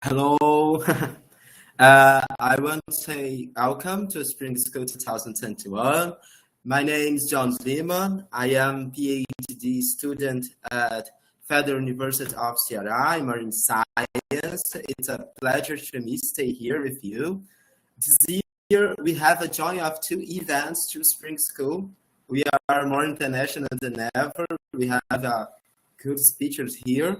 Hello. I want to say welcome to Spring School 2021. My name is John Lima. I am PhD student at Federal University of Ceará in Marine Science. It's a pleasure to me stay here with you. This year we have a join of two events to Spring School. We are more international than ever. We have good speakers here.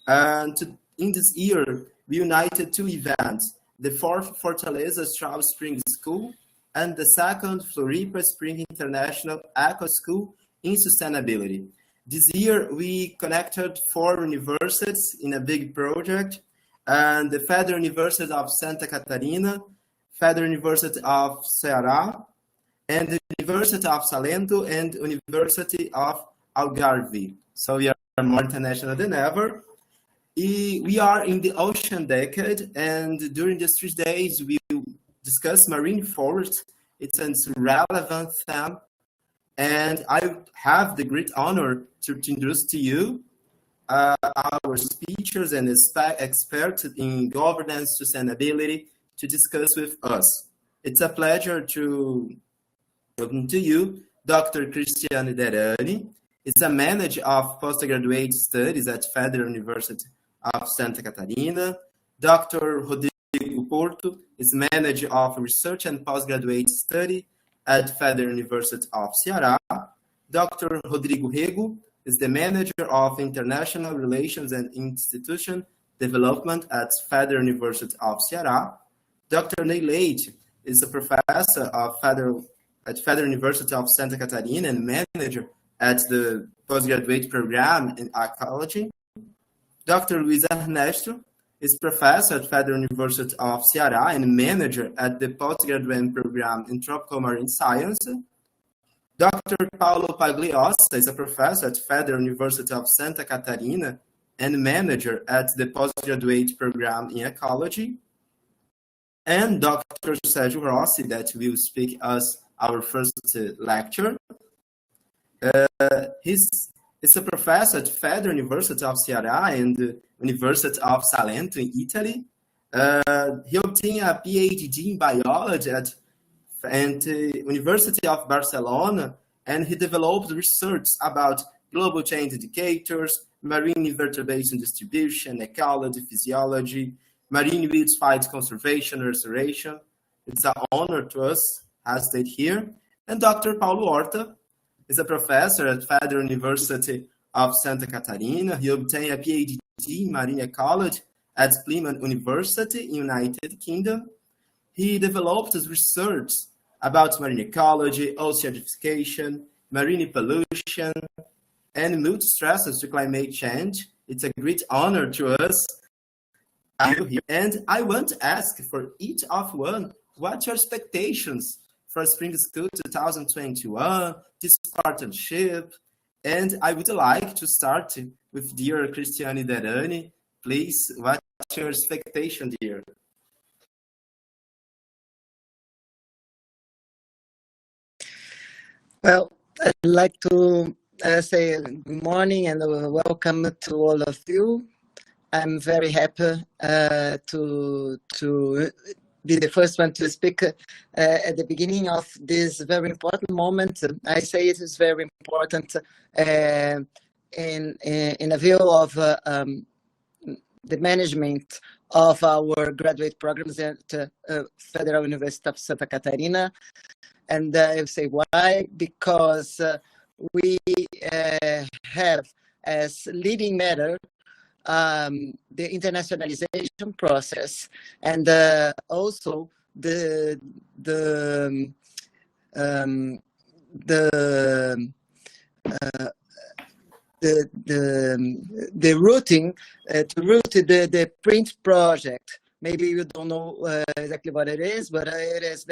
In this year, we united two events, the fourth Fortaleza Austral Spring School and the second Floripa Spring International Eco-School in Sustainability. This year, we connected four universities in a big project, and the Federal University of Santa Catarina, Federal University of Ceará, and the University of Salento and University of Algarve. So we are more international than ever. We are in the ocean decade, and during these 3 days, we will discuss marine forests. It's a relevant theme, and I have the great honor to introduce to you our speakers and experts in governance sustainability to discuss with us. It's a pleasure to welcome to you Dr. Cristiane Derani. Is a manager of postgraduate studies at Federal University of Santa Catarina. Dr. Rodrigo Porto is manager of research and postgraduate study at Federal University of Ceará. Dr. Rodrigo Rego is the manager of international relations and institution development at Federal University of Ceará. Dr. Ney Leite is a professor of at Federal University of Santa Catarina and manager at the postgraduate program in ecology. Dr. Luis Ernesto is professor at Federal University of Ceará and manager at the postgraduate program in tropical marine science. Dr. Paulo Pagliossa is a professor at Federal University of Santa Catarina and manager at the postgraduate program in ecology. And Dr. Sérgio Rossi, that will speak as our first lecture. He's a professor at Federal University of Ceará and the University of Salento in Italy. He obtained a PhD in biology at the University of Barcelona, and he developed research about global change indicators, marine invertebrate distribution, ecology, physiology, marine weeds fight conservation, restoration. It's an honor to us, as stated here. And Dr. Paulo Horta is a professor at Federal University of Santa Catarina. He obtained a PhD in marine ecology at Plymouth University in United Kingdom. He developed his research about marine ecology, oceanification, marine pollution, and multi-stresses to climate change. It's a great honor to us. And I want to ask for each of one, what's your expectations for Spring School 2021, this partnership? And I would like to start with dear Cristiane Derani. Please, what's your expectation, dear? Well, I'd like to say good morning and welcome to all of you. I'm very happy to be the first one to speak at the beginning of this very important moment. I say it is very important in a view of the management of our graduate programs at Federal University of Santa Catarina. And I say why? Because we have as leading matter the internationalization process, and also the routing to route the print project. Maybe you don't know exactly what it is, but it is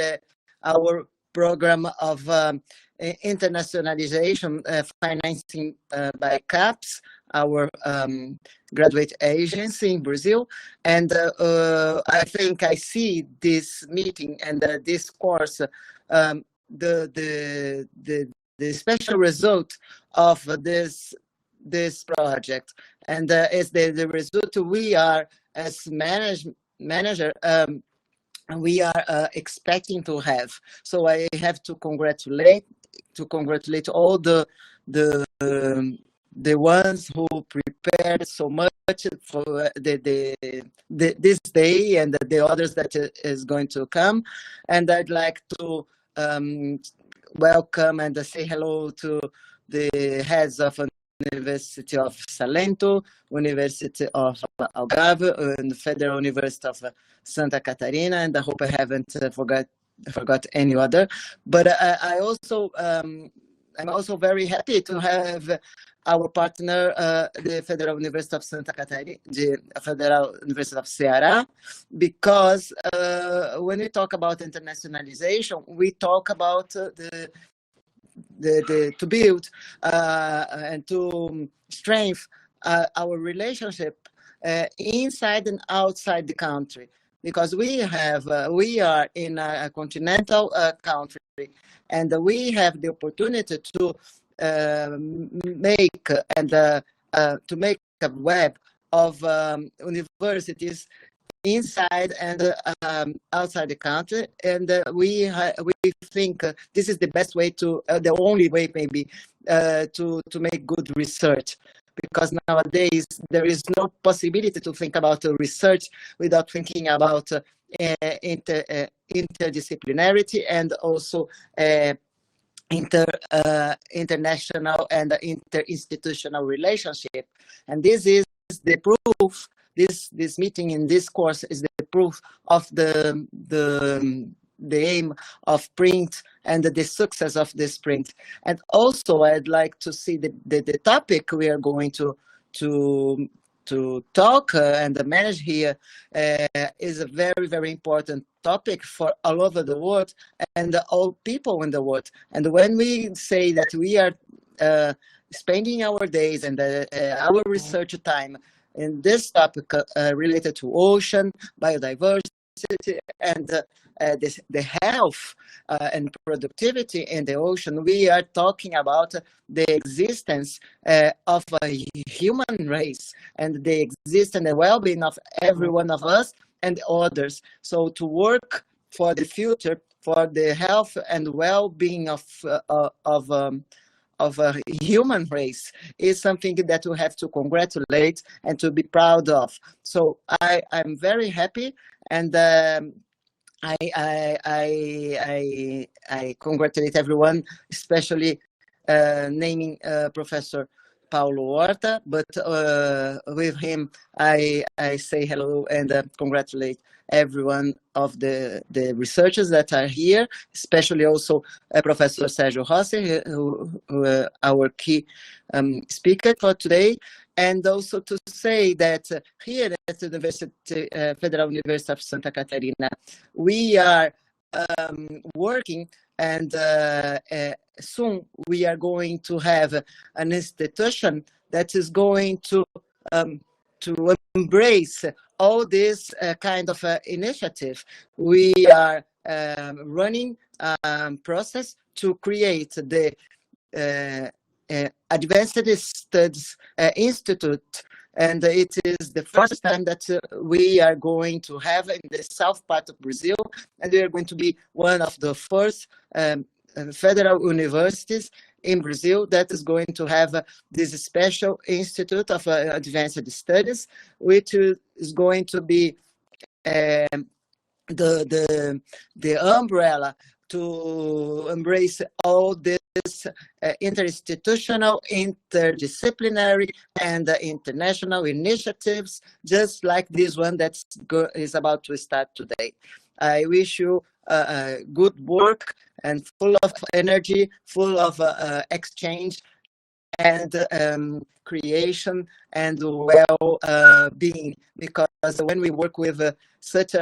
our program of internationalization financing by CAPES, our graduate agency in Brazil. And I think I see this meeting and this course, the special result of this project, and is the result we are as manager, we are expecting to have. So I have to congratulate all the ones who prepared so much for this day and the others that is going to come. And I'd like to welcome and say hello to the heads of University of Salento, University of Algarve, and Federal University of Santa Catarina, and I hope I haven't forgot any other. But I'm also very happy to have our partner, the Federal University of Santa Catarina, the Federal University of Ceará, because when we talk about internationalization, we talk about to build and to strengthen our relationship inside and outside the country, because we are in a continental country, and we have the opportunity to make a web of universities inside and outside the country, and we think this is the best way to, the only way maybe, to make good research, because nowadays there is no possibility to think about research without thinking about interdisciplinarity and also international and interinstitutional relationship. And this is the proof. This meeting in this course is the proof of the aim of print and the success of this print. And also, I'd like to see the topic we are going to talk and manage here is a very, very important topic for all over the world and all people in the world. And when we say that we are spending our days and our research time in this topic related to ocean, biodiversity, and the health and productivity in the ocean, we are talking about the existence of a human race and the existence and the well-being of every one of us and others. So to work for the future, for the health and well-being of a human race is something that we have to congratulate and to be proud of. So I'm very happy, and I congratulate everyone, especially naming Professor Paulo Horta, but with him I say hello and congratulate everyone of the researchers that are here, especially also Professor Sérgio Rossi, who our key speaker for today. And also to say that here at the Federal University of Santa Catarina, we are working, and soon we are going to have an institution that is going to embrace all this kind of initiative. We are running a process to create the Advanced Studies Institute, and it is the first time that we are going to have in the south part of Brazil, and we are going to be one of the first federal universities in Brazil that is going to have this special institute of advanced studies, which is going to be the umbrella to embrace all this interinstitutional, interdisciplinary, and international initiatives, just like this one that is about to start today. I wish you good work and full of energy, full of exchange and creation and well-being, because when we work with such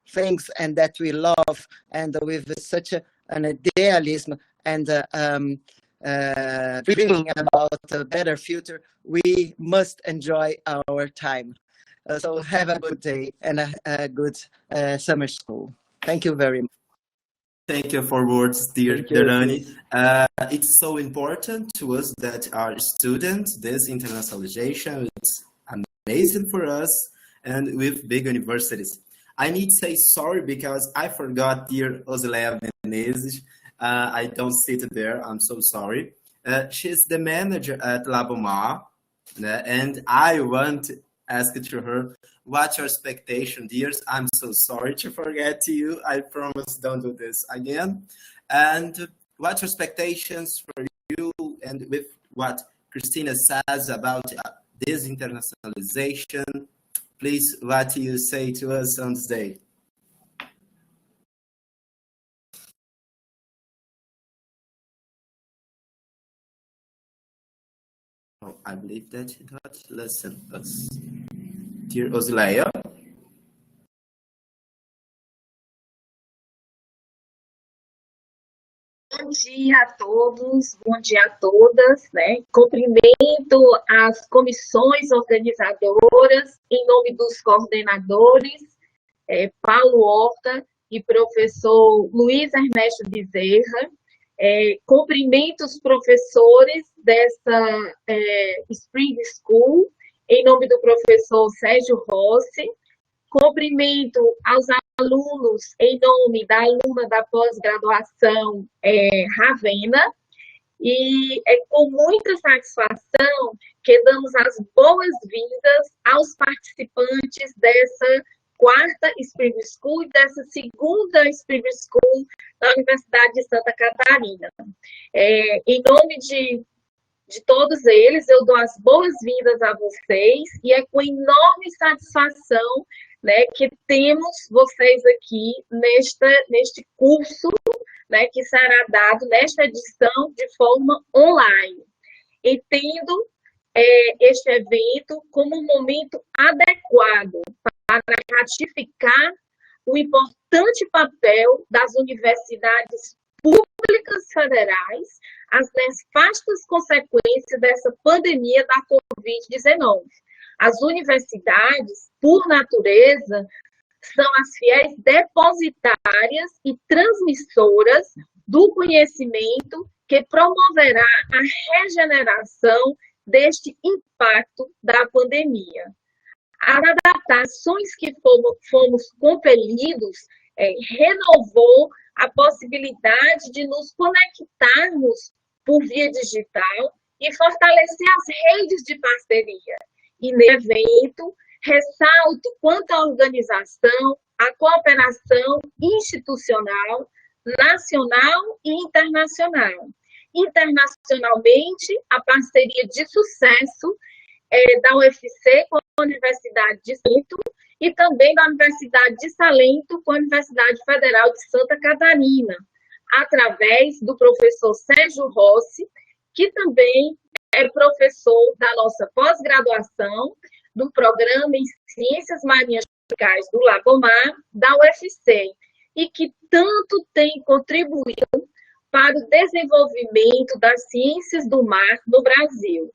things and that we love, and with such an idealism and dreaming about a better future, we must enjoy our time. So have a good day and a good summer school. Thank you very much. Thank you for words, dear Catarina. It's so important to us that our students, this internationalization, it's amazing for us. and with big universities. I need to say sorry because I forgot dear Osleia Menezes. I don't sit there. I'm so sorry. She's the manager at Labomar, and I want to ask to her, what's your expectation, dears? I'm so sorry to forget you. I promise don't do this again. And what's your expectations for you, and with what Christina says about this internationalization? Please, what do you say to us on this day? Oh, I believe that you don't listen us. Dear Osleia. Bom dia a todos, bom dia a todas, né? Cumprimento as comissões organizadoras, em nome dos coordenadores, Paulo Horta e professor Luiz Ernesto Bezerra. Cumprimento os professores dessa Spring School, em nome do professor Sérgio Rossi. Cumprimento aos alunos em nome da aluna da pós-graduação Ravena, e é com muita satisfação que damos as boas-vindas aos participantes dessa quarta Spring School e dessa segunda Spring School da Universidade de Santa Catarina. Em nome de todos eles, eu dou as boas-vindas a vocês, e é com enorme satisfação, né, que temos vocês aqui neste curso, né, que será dado nesta edição de forma online. Entendo este evento como um momento adequado para ratificar o importante papel das universidades públicas federais, as nefastas consequências dessa pandemia da Covid-19. As universidades, por natureza, são as fiéis depositárias e transmissoras do conhecimento que promoverá a regeneração deste impacto da pandemia. As adaptações que fomos compelidos renovou a possibilidade de nos conectarmos por via digital e fortalecer as redes de parceria. E nesse evento, ressalto quanto à organização, a cooperação institucional, nacional e internacional. Internacionalmente, a parceria de sucesso da UFC com a Universidade de Salento e também da Universidade de Salento com a Universidade Federal de Santa Catarina, através do professor Sérgio Rossi, que também é professor da nossa pós-graduação, do Programa em Ciências Marinhas Tropicais do Labomar, da UFC, e que tanto tem contribuído para o desenvolvimento das ciências do mar no Brasil.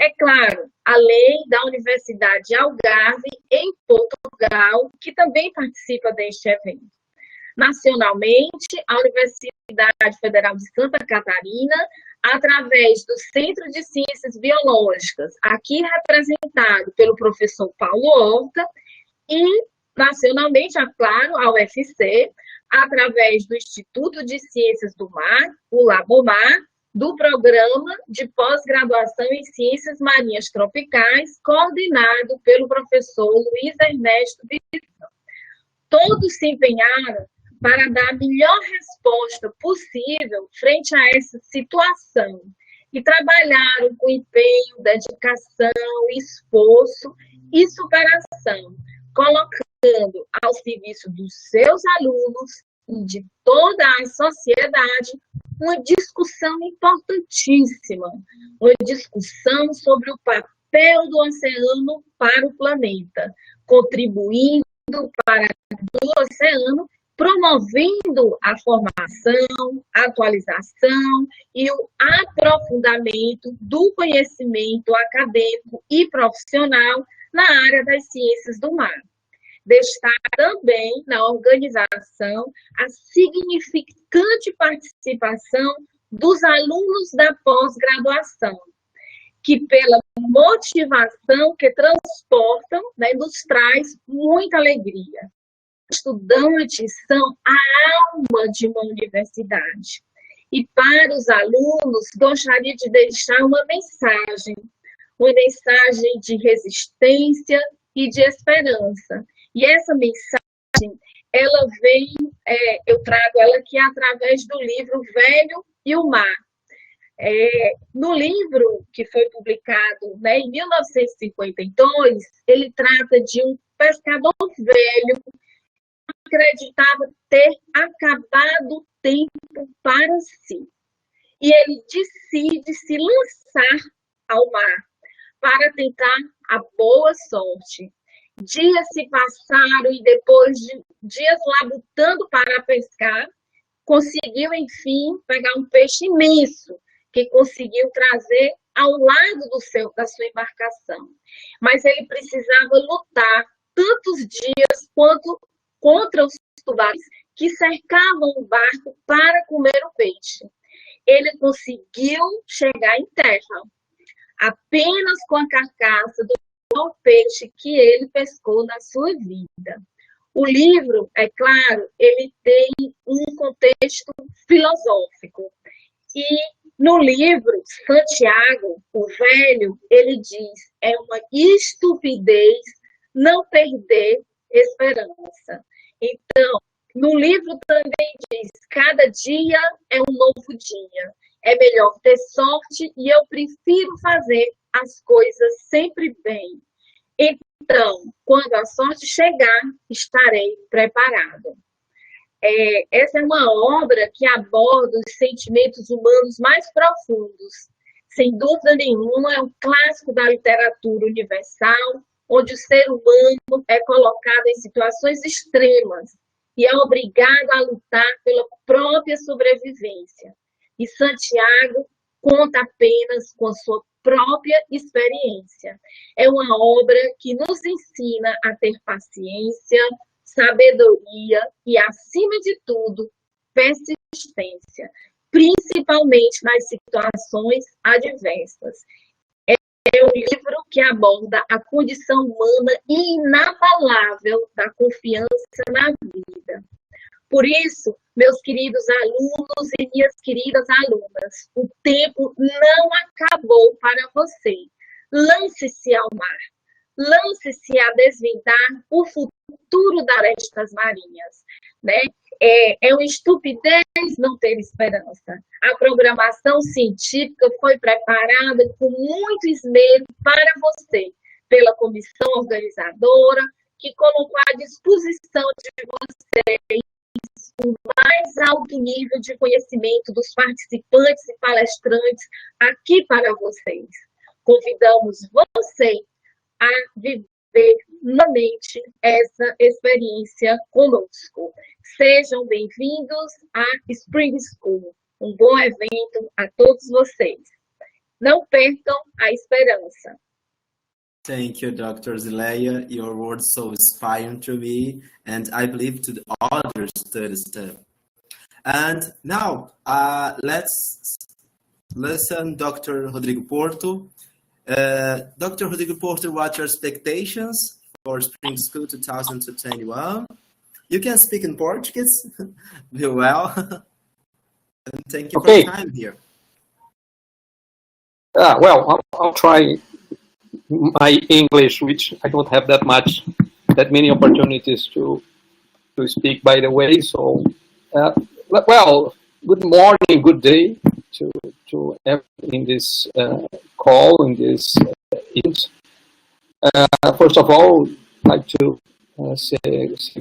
É claro, além da Universidade de Algarve, em Portugal, que também participa deste evento. Nacionalmente, a Universidade Federal de Santa Catarina, através do Centro de Ciências Biológicas, aqui representado pelo professor Paulo Horta, e, nacionalmente, é claro, a UFC, através do Instituto de Ciências do Mar, o Labomar, do Programa de Pós-Graduação em Ciências Marinhas Tropicais, coordenado pelo professor Luiz Ernesto Bezerra. Todos se empenharam para dar a melhor resposta possível frente a essa situação e trabalharam com empenho, dedicação, esforço e superação, colocando ao serviço dos seus alunos e de toda a sociedade uma discussão importantíssima, uma discussão sobre o papel do oceano para o planeta, contribuindo para o oceano, promovendo a formação, a atualização e o aprofundamento do conhecimento acadêmico e profissional na área das ciências do mar. Destaca também na organização a significante participação dos alunos da pós-graduação. que pela motivação que transportam, né, nos traz muita alegria. Estudantes são a alma de uma universidade. E para os alunos, gostaria de deixar uma mensagem de resistência e de esperança. E essa mensagem, ela vem, eu trago ela aqui através do livro Velho e o Mar. No livro que foi publicado, né, em 1952, ele trata de um pescador velho que acreditava ter acabado o tempo para si. E ele decide se lançar ao mar para tentar a boa sorte. Dias se passaram e depois de dias labutando para pescar, conseguiu, enfim, pegar um peixe imenso, que conseguiu trazer ao lado da sua embarcação. Mas ele precisava lutar tantos dias quanto contra os tubarões que cercavam o barco para comer o peixe. Ele conseguiu chegar em terra, apenas com a carcaça do peixe que ele pescou na sua vida. O livro, é claro, ele tem um contexto filosófico. E no livro, Santiago, o velho, ele diz, é uma estupidez não perder esperança. Então, no livro também diz, cada dia é um novo dia. É melhor ter sorte e eu prefiro fazer as coisas sempre bem. Então, quando a sorte chegar, estarei preparado. Essa é uma obra que aborda os sentimentos humanos mais profundos. Sem dúvida nenhuma, é um clássico da literatura universal, onde o ser humano é colocado em situações extremas e é obrigado a lutar pela própria sobrevivência. E Santiago conta apenas com a sua própria experiência. É uma obra que nos ensina a ter paciência, sabedoria e, acima de tudo, persistência, principalmente nas situações adversas. É um livro que aborda a condição humana inabalável da confiança na vida. Por isso, meus queridos alunos e minhas queridas alunas, o tempo não acabou para você. Lance-se ao mar. Lance-se a desvendar o futuro das florestas marinhas. Né? É uma estupidez não ter esperança. A programação científica foi preparada com muito esmero para você, pela comissão organizadora, que colocou à disposição de vocês o mais alto nível de conhecimento dos participantes e palestrantes aqui para vocês. Convidamos você a viver novamente essa experiência conosco. Sejam bem-vindos à Spring School. Um bom evento a todos vocês. Não percam a esperança. Thank you, Dr. Zileia. Your words so inspiring to me, and I believe to the other students too. And now, let's listen Dr. Rodrigo Porto. Dr. Rodrigo Porto, what are your expectations for Spring School 2021? You can speak in Portuguese very well. And thank you for your time here. Well, I'll try my English, which I don't have that many opportunities to speak, by the way. So, well, good morning, good day to everyone in this call, in this event. First of all, I'd like to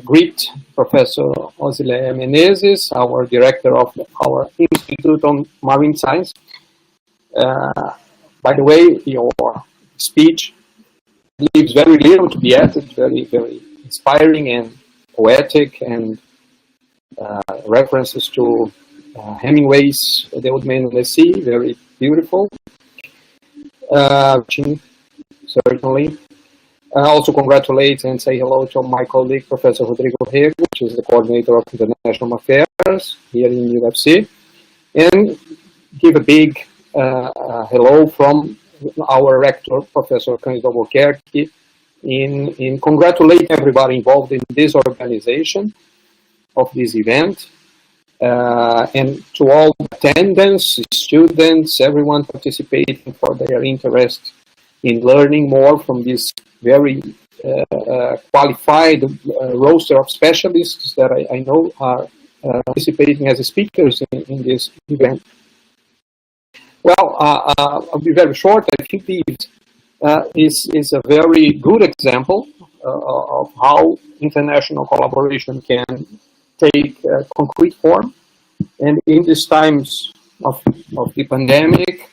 greet Professor Zileia Menezes, our director of our Institute on Marine Science. By the way, your speech leaves very little to be added, very, very inspiring and poetic, and references to Hemingway's The Old Man and the Sea, very beautiful. Certainly. I also congratulate and say hello to my colleague, Professor Rodrigo Rego, which is the coordinator of International Affairs here in UFC, and give a big hello from our rector, Professor Cândido Albuquerque, in congratulate everybody involved in this organization of this event, and to all attendants, students, everyone participating for their interest in learning more from this very qualified roster of specialists that I know are participating as speakers in this event. Well, I'll be very short. I think this is a very good example of how international collaboration can take concrete form. And in these times of the pandemic,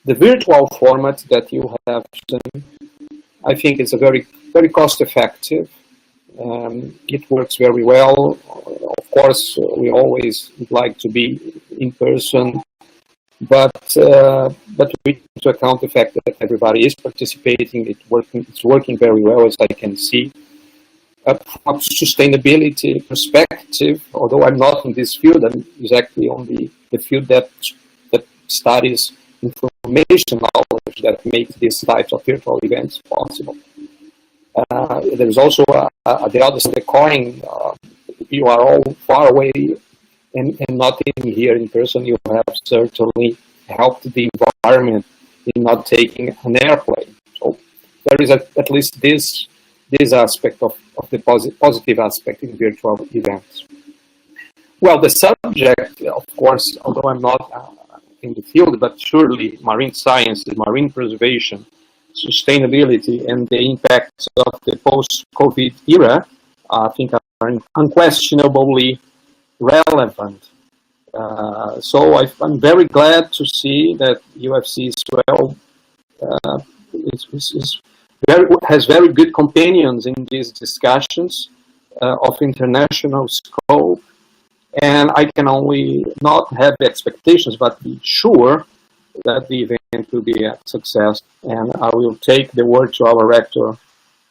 the virtual format that you have chosen, I think is a very, very cost-effective. It works very well. Of course, we always would like to be in person, but we take into account the fact that everybody is participating. It's working very well, as I can see. From a sustainability perspective, although I'm not in this field, I'm exactly on the field that studies information knowledge that makes these types of virtual events possible. There's also the other side of the coin. You are all far away and not in here in person. You have certainly helped the environment in not taking an airplane. So there is at least this aspect of the positive aspect in virtual events. Well, the subject, of course, although I'm not in the field, but surely marine sciences, marine preservation, sustainability, and the impacts of the post-COVID era, I think are unquestionably relevant. So I'm very glad to see that UFC has very good companions in these discussions of international scope. And I can only not have expectations, but be sure that the event will be a success. And I will take the word to our rector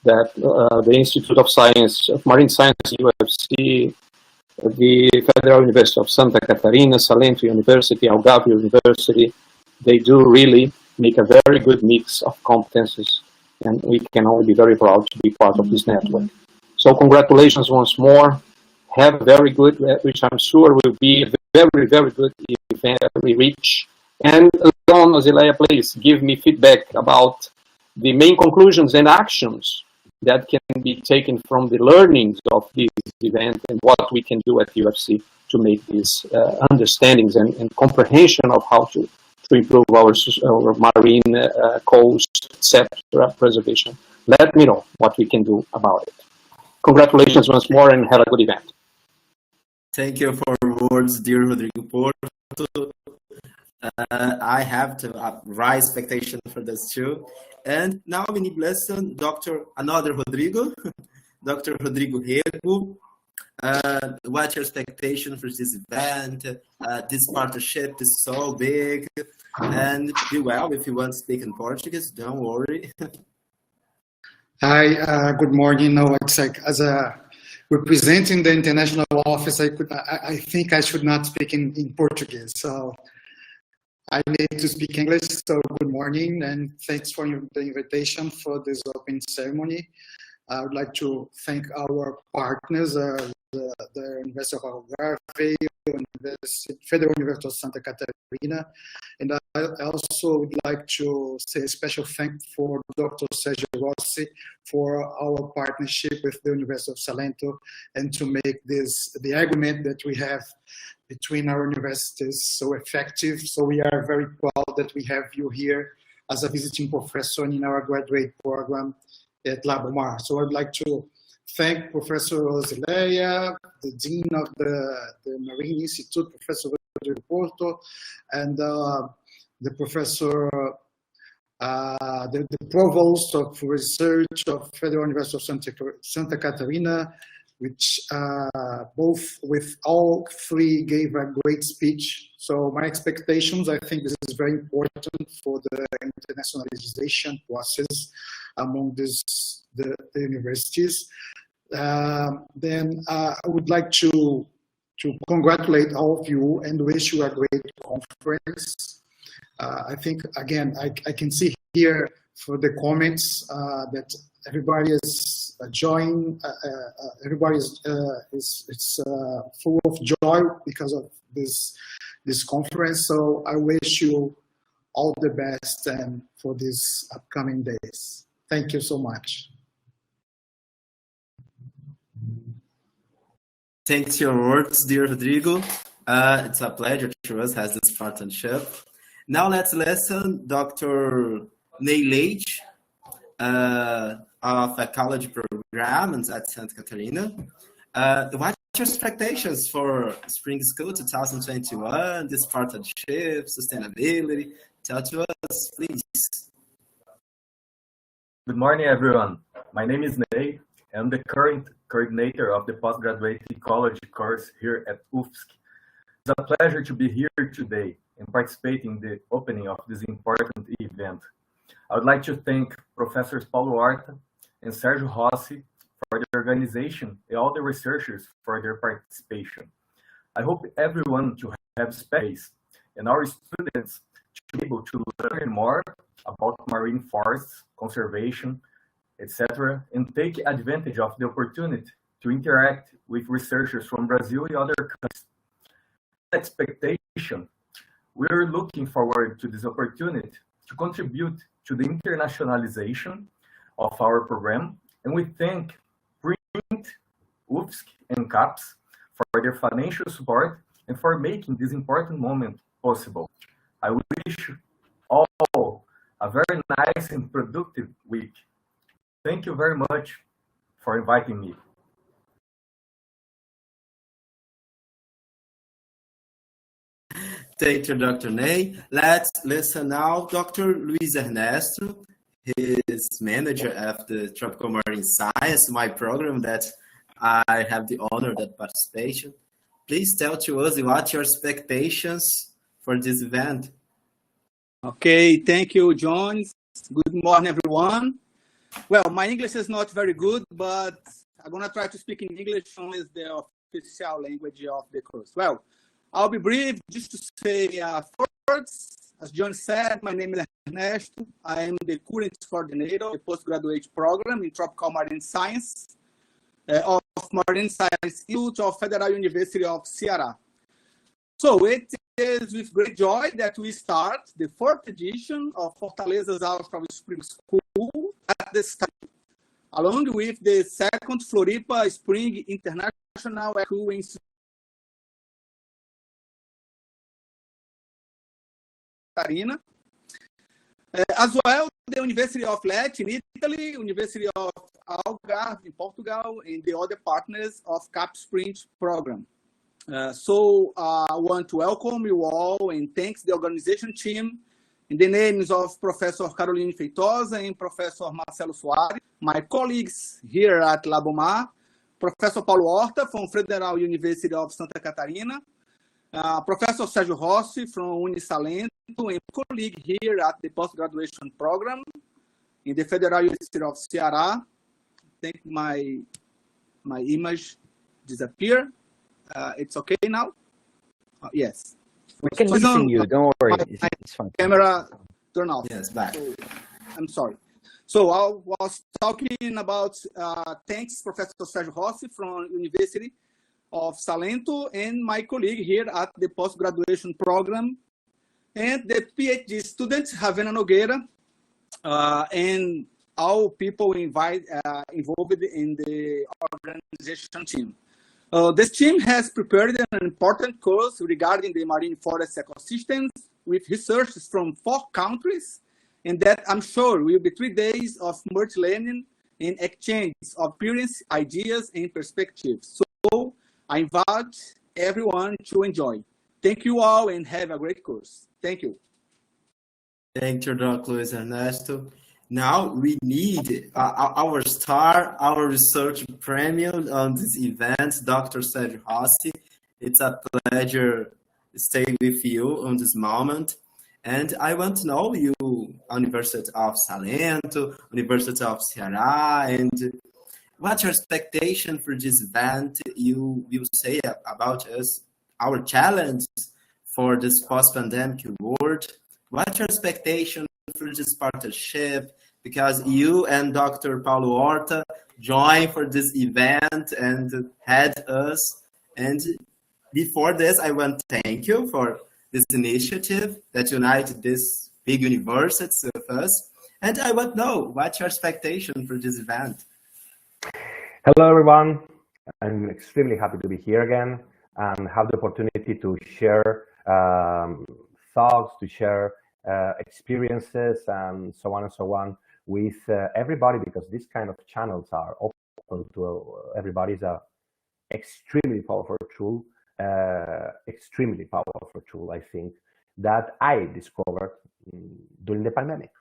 that the Institute of Science, of Marine Science, UFC, the Federal University of Santa Catarina, Salento University, Algarve University, they do really make a very good mix of competences, and we can only be very proud to be part of this network. So congratulations once more. Have a very good, which I'm sure will be a very, very good event, very rich. And Leon Ozilea, please give me feedback about the main conclusions and actions that can be taken from the learnings of this event and what we can do at UFC to make these understandings and comprehension of how to improve our marine coast, etc. preservation. Let me know what we can do about it. Congratulations once more and have a good event. Thank you for your words, dear Rodrigo Porto. I have to rise expectation for this too. And now we need listen, another Rodrigo, Dr. Rodrigo Rego. What's your expectation for this event? This partnership is so big. And be well, if you want to speak in Portuguese, don't worry. Hi, good morning. No, it's like as a representing the international office, I think I should not speak in Portuguese. So I need to speak English. So good morning and thanks for the invitation for this open ceremony. I would like to thank our partners, the University of Algarve, Federal University of Santa Catarina, and I also would like to say a special thank for Dr. Sergio Rossi for our partnership with the University of Salento and to make the agreement that we have between our universities so effective. So we are very proud that we have you here as a visiting professor in our graduate program at Labomar. So I'd like to thank Professor Ozilea, the Dean of the Marine Institute, Professor Rodrigo Porto, and the Professor, the Provost of Research of Federal University of Santa Catarina, which both with all three gave a great speech. So my expectations, I think this is very important for the internationalization process among the universities. Then I would like to congratulate all of you and wish you a great conference. I think, again, I can see here for the comments that everybody is enjoying. Everybody is full of joy because of this conference. So I wish you all the best for these upcoming days. Thank you so much. Thanks for your words, dear Rodrigo. It's a pleasure to us have this partnership. Now let's listen Dr. Ney Leite of Ecology Programs at Santa Catarina. What are your expectations for Spring School 2021, this partnership, sustainability? Tell to us, please. Good morning, everyone. My name is Ney. I'm the current coordinator of the postgraduate ecology course here at UFSC. It's a pleasure to be here today and participate in the opening of this important event. I would like to thank Professors Paulo Horta and Sergio Rossi for the organization and all the researchers for their participation. I hope everyone to have space and our students to be able to learn more about marine forests, conservation, etc., and take advantage of the opportunity to interact with researchers from Brazil and other countries. Expectation, we're looking forward to this opportunity to contribute to the internationalization of our program, and we thank PRINT, UFSC, and CAPS for their financial support and for making this important moment possible. I wish all a very nice and productive week. Thank you very much for inviting me. Thank you, Dr. Ney. Let's listen now Dr. Luis Ernesto. He is manager of the Tropical Marine Science, my program that I have the honor of participation. Please tell to us what your expectations for this event. Okay, thank you, John. Good morning, everyone. Well, my English is not very good, but I'm going to try to speak in English, only as the official language of the course. Well, I'll be brief, just to say first, as John said, my name is Ernesto. I am the current coordinator of the postgraduate program in Tropical Marine Science of Marine Science Institute of Federal University of Ceará. So it is with great joy that we start the fourth edition of Fortaleza's Austral Spring School at this time, along with the second Floripa Spring International Eco-School in Catarina, as well the University of Lecce in Italy, University of Algarve in Portugal, and the other partners of CAP Spring program. So I want to welcome you all and thanks the organization team in the names of Professor Caroline Feitosa and Professor Marcelo Soares, my colleagues here at Labomar, Professor Paulo Horta from Federal University of Santa Catarina, Professor Sergio Rossi from Salento, and colleague here at the post-graduation program in the Federal University of Ceará. I think my image disappeared. It's okay now? Yes. We can listen you, don't worry. It's fine. Camera turn off. Yes, back. So, I'm sorry. So I was talking about, thanks Professor Sergio Rossi from University of Salento and my colleague here at the post-graduation program, and the PhD student, Ravena Nogueira, and all people involved in the organization team. This team has prepared an important course regarding the marine forest ecosystems with researchers from 4 countries, and that I'm sure will be 3 days of multi-learning and exchange of experience, ideas, and perspectives. So I invite everyone to enjoy. Thank you all and have a great course. Thank you. Thank you, Dr. Luis Ernesto. Now we need our star, our research premium on this event, Dr. Sergio Rossi. It's a pleasure to stay with you on this moment. And I want to know you, University of Salento, University of Ceará, and what's your expectation for this event? You will say about us, our challenge for this post-pandemic world. What's your expectation for this partnership, because you and Dr. Paulo Horta joined for this event and had us. And before this, I want to thank you for this initiative that united these big universities with us. And I want to know, what's your expectation for this event? Hello, everyone. I'm extremely happy to be here again and have the opportunity to share thoughts, to share experiences, and so on with everybody, because these kind of channels are open to everybody. It's a extremely powerful tool, I think, that I discovered during the pandemic.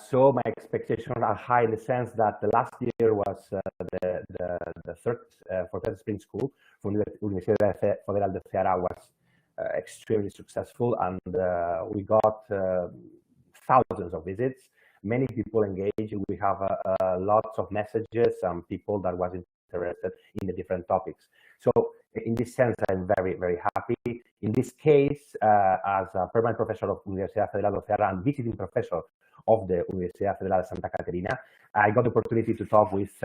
So my expectations are high in the sense that the last year was the third Fortaleza Spring School from the University Federal de Ceará was extremely successful, and we got thousands of visits, many people engaged. We have lots of messages and people that was interested in the different topics. So in this sense, I'm very, very happy. In this case, as a permanent professor of Universidad Federal de Ceará and visiting professor of the Universidad Federal de Santa Catarina, I got the opportunity to talk with,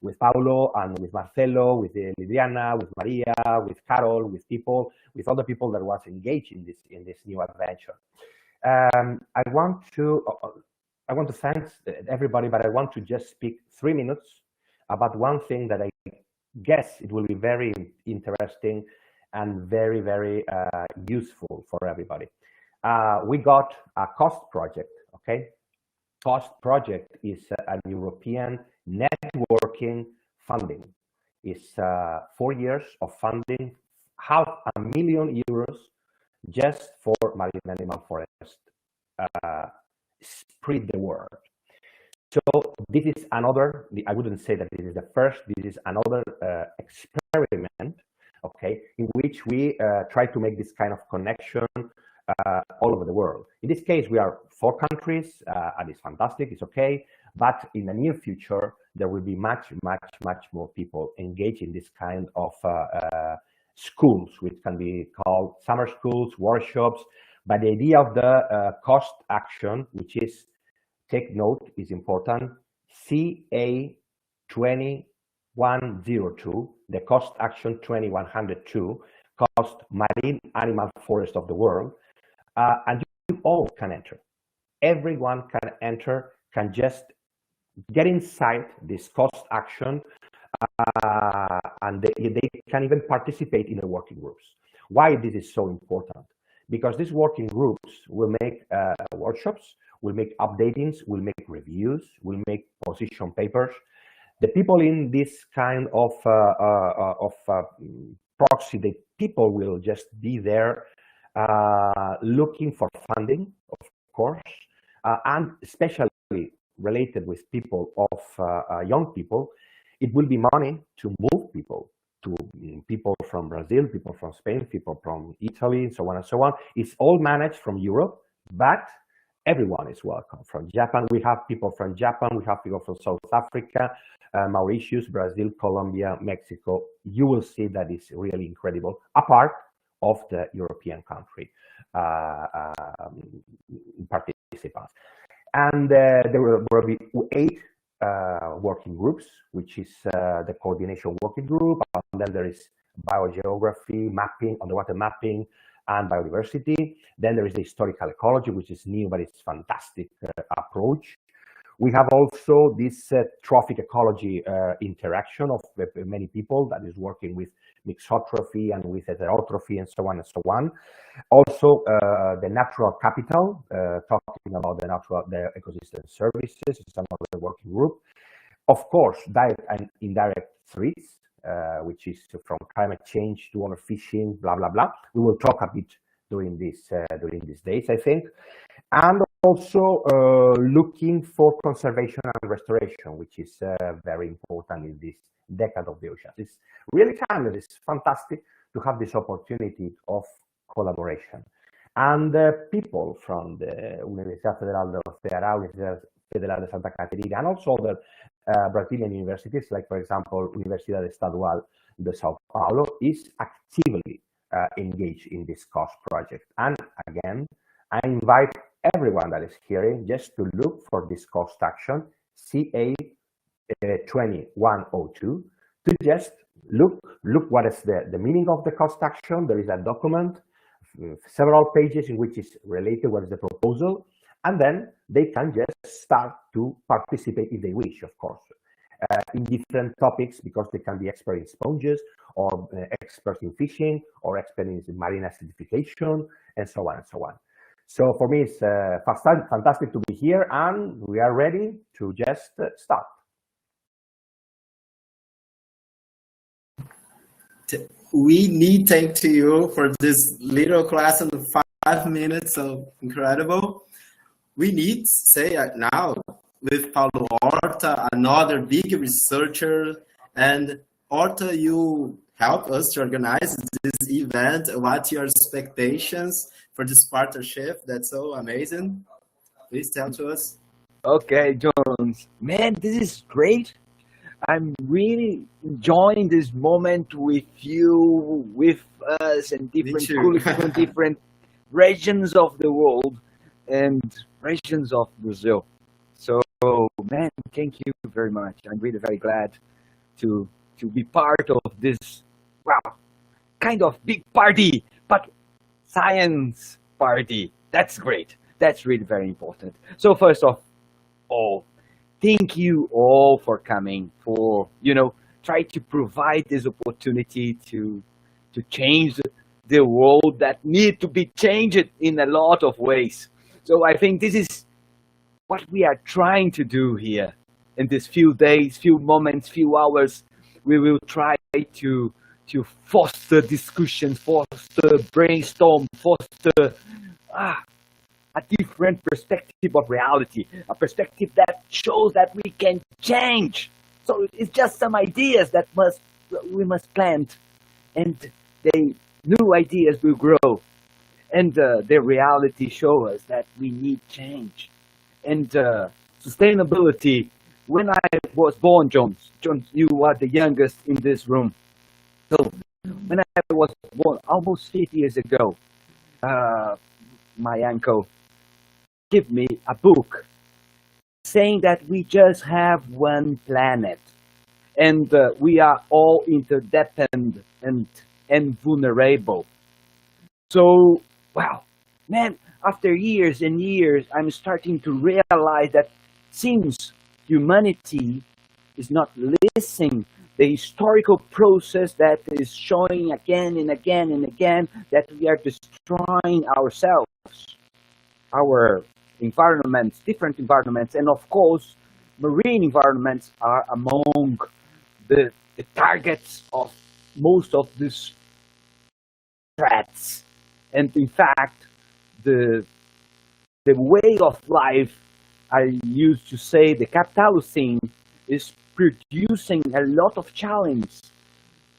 with Paulo and with Marcelo, with Liliana, with Maria, with Carol, with other people that was engaged in this new adventure. I want to thank everybody, but I want to just speak 3 minutes about one thing that I guess it will be very interesting and very, very useful for everybody. We got a COST project, okay? COST project is a European networking funding. It's 4 years of funding, €500,000 just for marine animal forest, spread the word. So this is another, I wouldn't say that this is the first, this is another experiment, okay, in which we try to make this kind of connection all over the world. In this case, we are 4 countries, and it's fantastic, it's okay, but in the near future, there will be much more people engaged in this kind of schools, which can be called summer schools, workshops. But the idea of the cost action, which is, take note, is important, CA 2102, the cost action 2102, cost marine animal forest of the world, and you all can enter. Everyone can enter, can just get inside this cost action, and they can even participate in the working groups. Why this is so important? Because these working groups will make workshops, will make updatings, will make reviews, will make position papers. The people in this kind of proxy, the people will just be there looking for funding, of course, and especially related with people of young people. It will be money to move people, to people from Brazil, people from Spain, people from Italy, so on and so on. It's all managed from Europe, but everyone is welcome. From Japan, we have people from Japan, we have people from South Africa, Mauritius, Brazil, Colombia, Mexico. You will see that it's really incredible, apart of the European country participants. And there will be 8 working groups, which is the coordination working group, and then there is biogeography, mapping, underwater mapping, and biodiversity. Then there is the historical ecology, which is new, but it's fantastic approach. We have also this trophic ecology interaction of many people that is working with mixotrophy and with heterotrophy and so on and so on. Also, the natural capital, talking about the ecosystem services, is another working group. Of course, direct and indirect threats, which is from climate change to overfishing, blah blah blah. We will talk a bit during these days, I think, and also looking for conservation and restoration, which is very important in this decade of the oceans. It's really timeless. It's fantastic to have this opportunity of collaboration. And people from the Universidad Federal de Ceará, Universidad Federal de Santa Catarina, and also the Brazilian universities, like, for example, Universidade Estadual de São Paulo, is actively engaged in this COST project. And again, I invite everyone that is hearing just to look for this cost action, CA 2102, to just look what is the meaning of the cost action. There is a document, several pages in which is related what is the proposal, and then they can just start to participate if they wish, of course, in different topics, because they can be expert in sponges, or experts in fishing, or experts in marine acidification, and so on and so on. So for me, it's fantastic to be here, and we are ready to just start. We need to thank to you for this little class in 5 minutes, so incredible. We need to say now with Paulo Horta, another big researcher, and Horta, you help us to organize this event. What's your expectations for this partnership? That's so amazing. Please tell to us. Okay, Jones. Man, this is great. I'm really enjoying this moment with you, with us, and different regions of the world and regions of Brazil. So, man, thank you very much. I'm really very glad to be part of this, wow, kind of big party, but science party. That's great. That's really very important. So first of all, thank you all for coming, for, try to provide this opportunity to change the world that need to be changed in a lot of ways. So I think this is what we are trying to do here in these few days, few moments, few hours. We will try to foster discussion, foster brainstorm, foster a different perspective of reality, a perspective that shows that we can change. So it's just some ideas that we must plant, and new ideas will grow. And the reality shows us that we need change. And sustainability, when I was born, Jones, you are the youngest in this room. So when I was born almost 50 years ago, my uncle gave me a book saying that we just have one planet, and we are all interdependent and vulnerable. So, wow, man, after years and years, I'm starting to realize that since humanity is not listening, the historical process that is showing again and again and again that we are destroying ourselves, our environments, different environments, and of course, marine environments are among the targets of most of these threats. And in fact, the way of life, I used to say, the Capitalocene is producing a lot of challenge.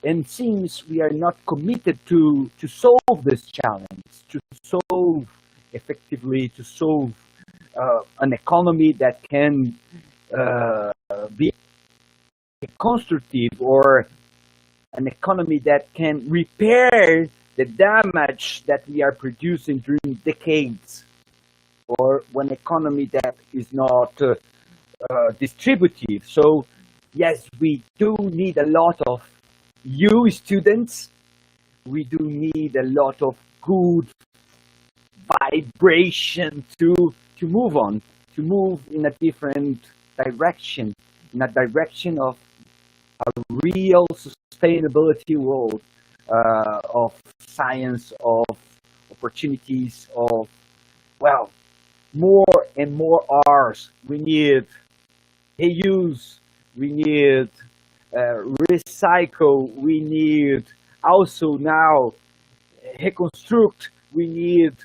And since we are not committed to solve this challenge, to solve effectively, to solve an economy that can be constructive, or an economy that can repair the damage that we are producing during decades, or one economy that is not distributive. So yes, we do need a lot of you students. We do need a lot of good vibration to move on, to move in a different direction, in a direction of a real sustainability world, of science, of opportunities, of, well, more and more R's. We need reuse, we need recycle, we need also now reconstruct, we need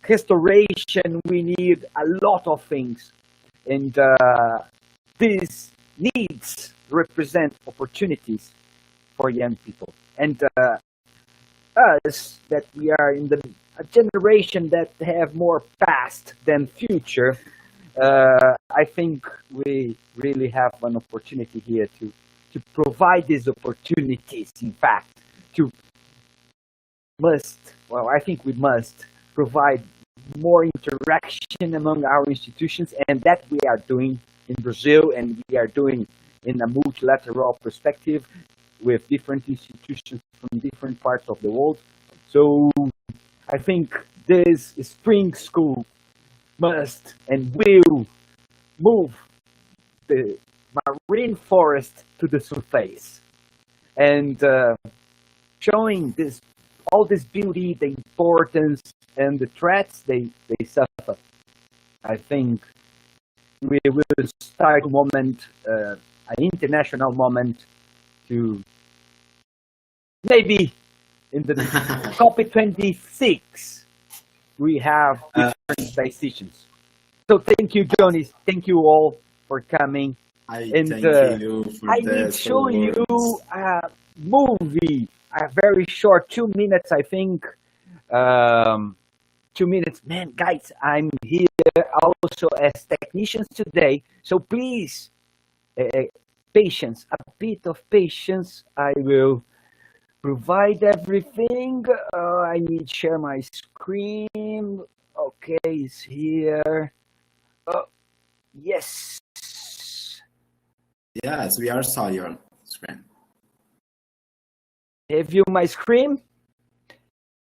restoration, we need a lot of things. And these needs represent opportunities for young people. And us, that we are in a generation that have more past than future, I think we really have an opportunity here to provide these opportunities. In fact, I think we must provide more interaction among our institutions, and that we are doing in Brazil, and we are doing in a multilateral perspective with different institutions from different parts of the world. So I think this spring school must and will move the marine forest to the surface, and showing all this beauty, the importance, and the threats they suffer. I think we will start a moment, an international moment, to maybe in the COP26 we have different decisions. So thank you, Johnny. Thank you all for coming. Thank you for I will show you a movie, a very short 2 minutes, I think. 2 minutes. Man, guys, I'm here also as technicians today. So please, patience, a bit of patience. I will provide everything. I need to share my screen. Okay, it's here. Yes. Yes, we are saw your screen. Have you my screen?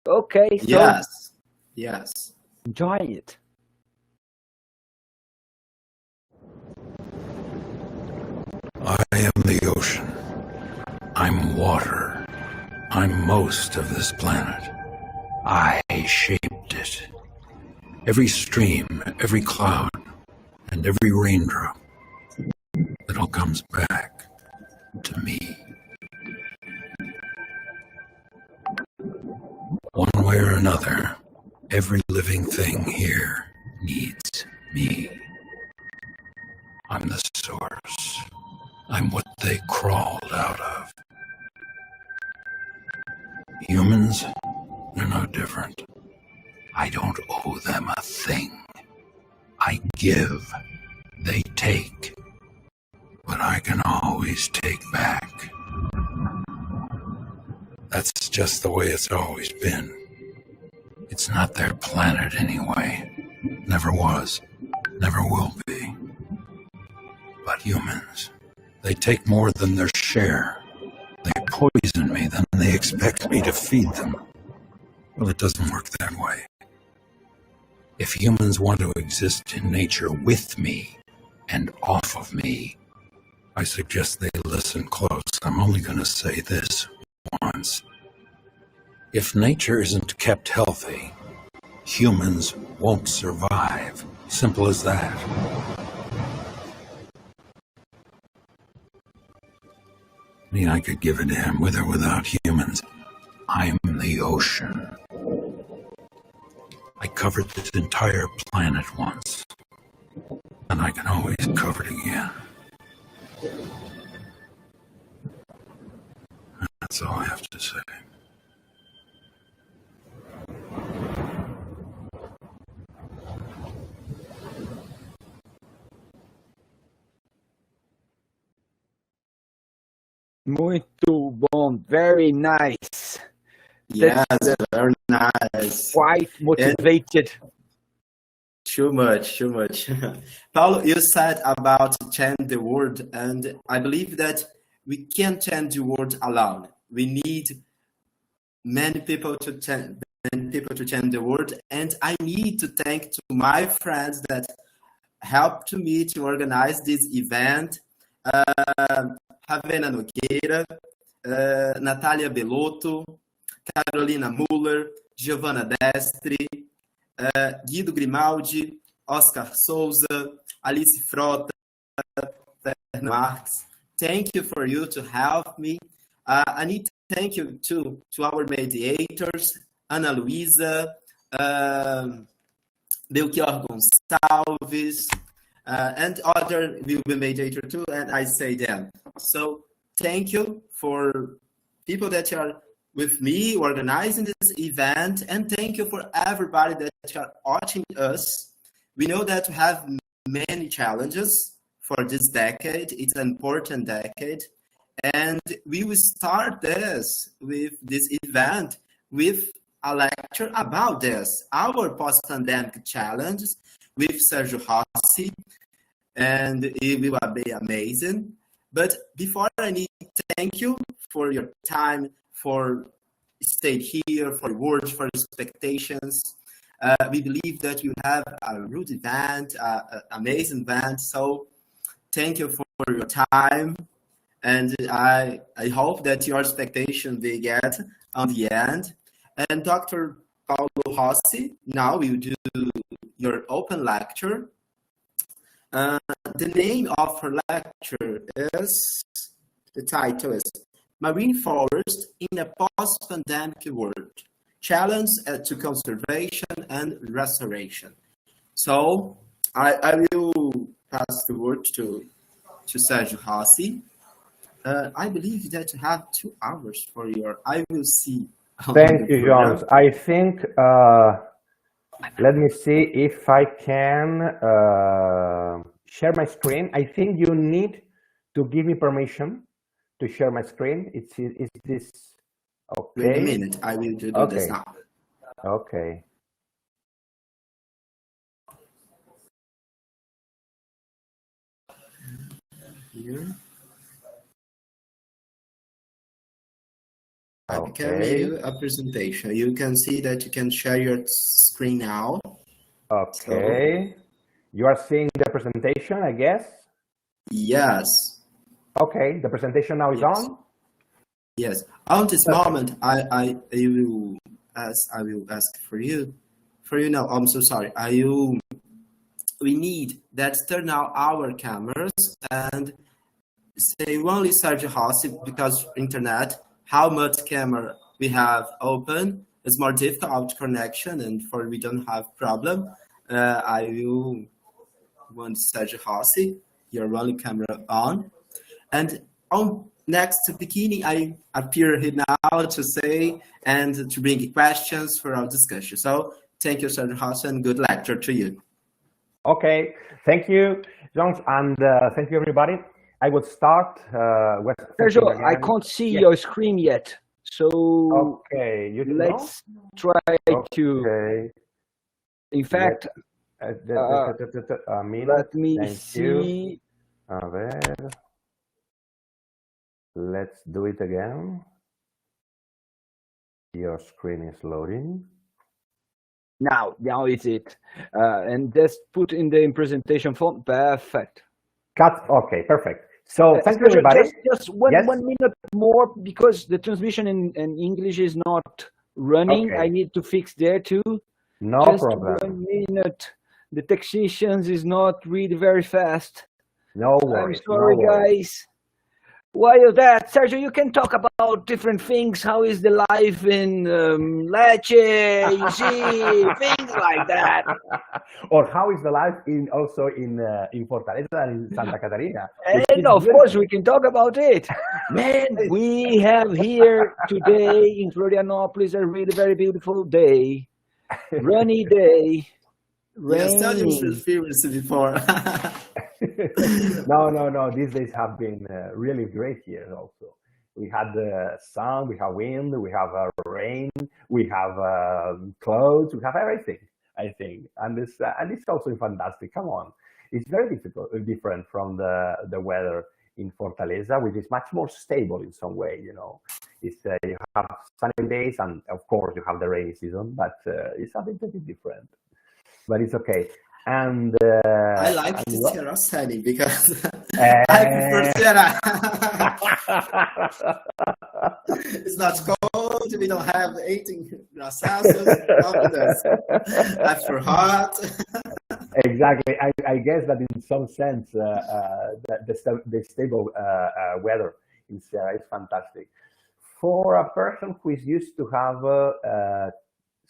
Okay. So Yes. Yes. enjoy it. I am the ocean. I'm water. I'm most of this planet. I shaped it. Every stream, every cloud, and every raindrop, it all comes back to me. One way or another, every living thing here needs me. I'm the source. I'm what they crawled out of. Humans, they're no different. I don't owe them a thing. I give, they take. But I can always take back. That's just the way it's always been. It's not their planet anyway. Never was, never will be. But humans, they take more than their share. They poison me, then they expect me to feed them. Well, it doesn't work that way. If humans want to exist in nature with me and off of me, I suggest they listen close. I'm only going to say this once. If nature isn't kept healthy, humans won't survive. Simple as that. I mean, I could give a damn with or without humans. I'm the ocean. I covered this entire planet once, and I can always cover it again. That's all I have to say. Muito bom. Very nice. Yes, very nice. Quite motivated. Too much. Paulo, you said about change the world, and I believe that we can't change the world alone. We need many people to change the world, and I need to thank to my friends that helped me to organize this event. Ravena Nogueira, Natália Belotto, Carolina Muller, Giovanna Destri, Guido Grimaldi, Oscar Souza, Alice Frota, Marx. Thank you for you to help me. I need to thank you to our mediators, Ana Luisa, Belchior Gonçalves, and other will be mediator too, and I say them. So thank you for people that are with me organizing this event, and thank you for everybody that are watching us. We know that we have many challenges for this decade. It's an important decade, and we will start this event with a lecture about this, our post-pandemic challenges with Sergio Rossi, and it will be amazing. But before, I need to thank you for your time, for staying here, for your words, for expectations. We believe that you have a good event, amazing event. So thank you for your time. And I hope that your expectation will get on the end. And Dr. Paulo Rossi now will do your open lecture. The name of her lecture is, the title is Marine Forest in a Post-Pandemic World, Challenge to Conservation and Restoration. So I will pass the word to Sergio Rossi. I believe that you have 2 hours for your, I will see. Thank you, Jones. I think, let me see if I can share my screen. I think you need to give me permission to share my screen. Is this okay? Wait a minute, I will do this now. Okay. Here. Okay. I can give a presentation. You can see that you can share your screen now. Okay. So, you are seeing the presentation, I guess? Yes. Okay, the presentation now is on? Yes. On this moment, I will ask for you. No, I'm so sorry. We need that turn out our cameras and say only Sergio Rossi, because internet, how much camera we have open is more difficult connection, and for we don't have problem. I will want Sergio Rossi, your only camera on. And on next beginning, I appear here now to say and to bring questions for our discussion. So thank you, Sergio Rossi, and good lecture to you. Okay, thank you, Jones, and thank you, everybody. I will start with Sergio, I can't see your screen yet, so okay, let's try to. In fact, let me see. A ver. Let's do it again. Your screen is loading. Now is it, and just put in the presentation form. Perfect. Cut. Okay, perfect. So thank you, everybody. Just one minute more, because the transmission in English is not running. Okay. I need to fix there too. No problem. 1 minute. The technicians is not really very fast. No worries. I'm sorry, guys. While that, Sergio, you can talk about different things. How is the life in Lecce? You see, things like that. Or how is the life in Fortaleza and in Santa Catarina? And of course, we can talk about it. Man, we have here today in Florianopolis a really very beautiful day, rainy day. Yes, tell you before. No. These days have been really great years also. We had sun, we have wind, we have rain, we have clouds, we have everything, I think. And it's also fantastic. Come on. It's very different from the weather in Fortaleza, which is much more stable in some way, you know. It's you have sunny days, and of course you have the rainy season, but it's a bit different. But it's okay. And I like the Ceará setting because I prefer Ceará. It's not cold. We don't have 18 graus Celsius. After hot. Exactly. I guess that in some sense, the stable weather in Ceará is fantastic. For a person who is used to have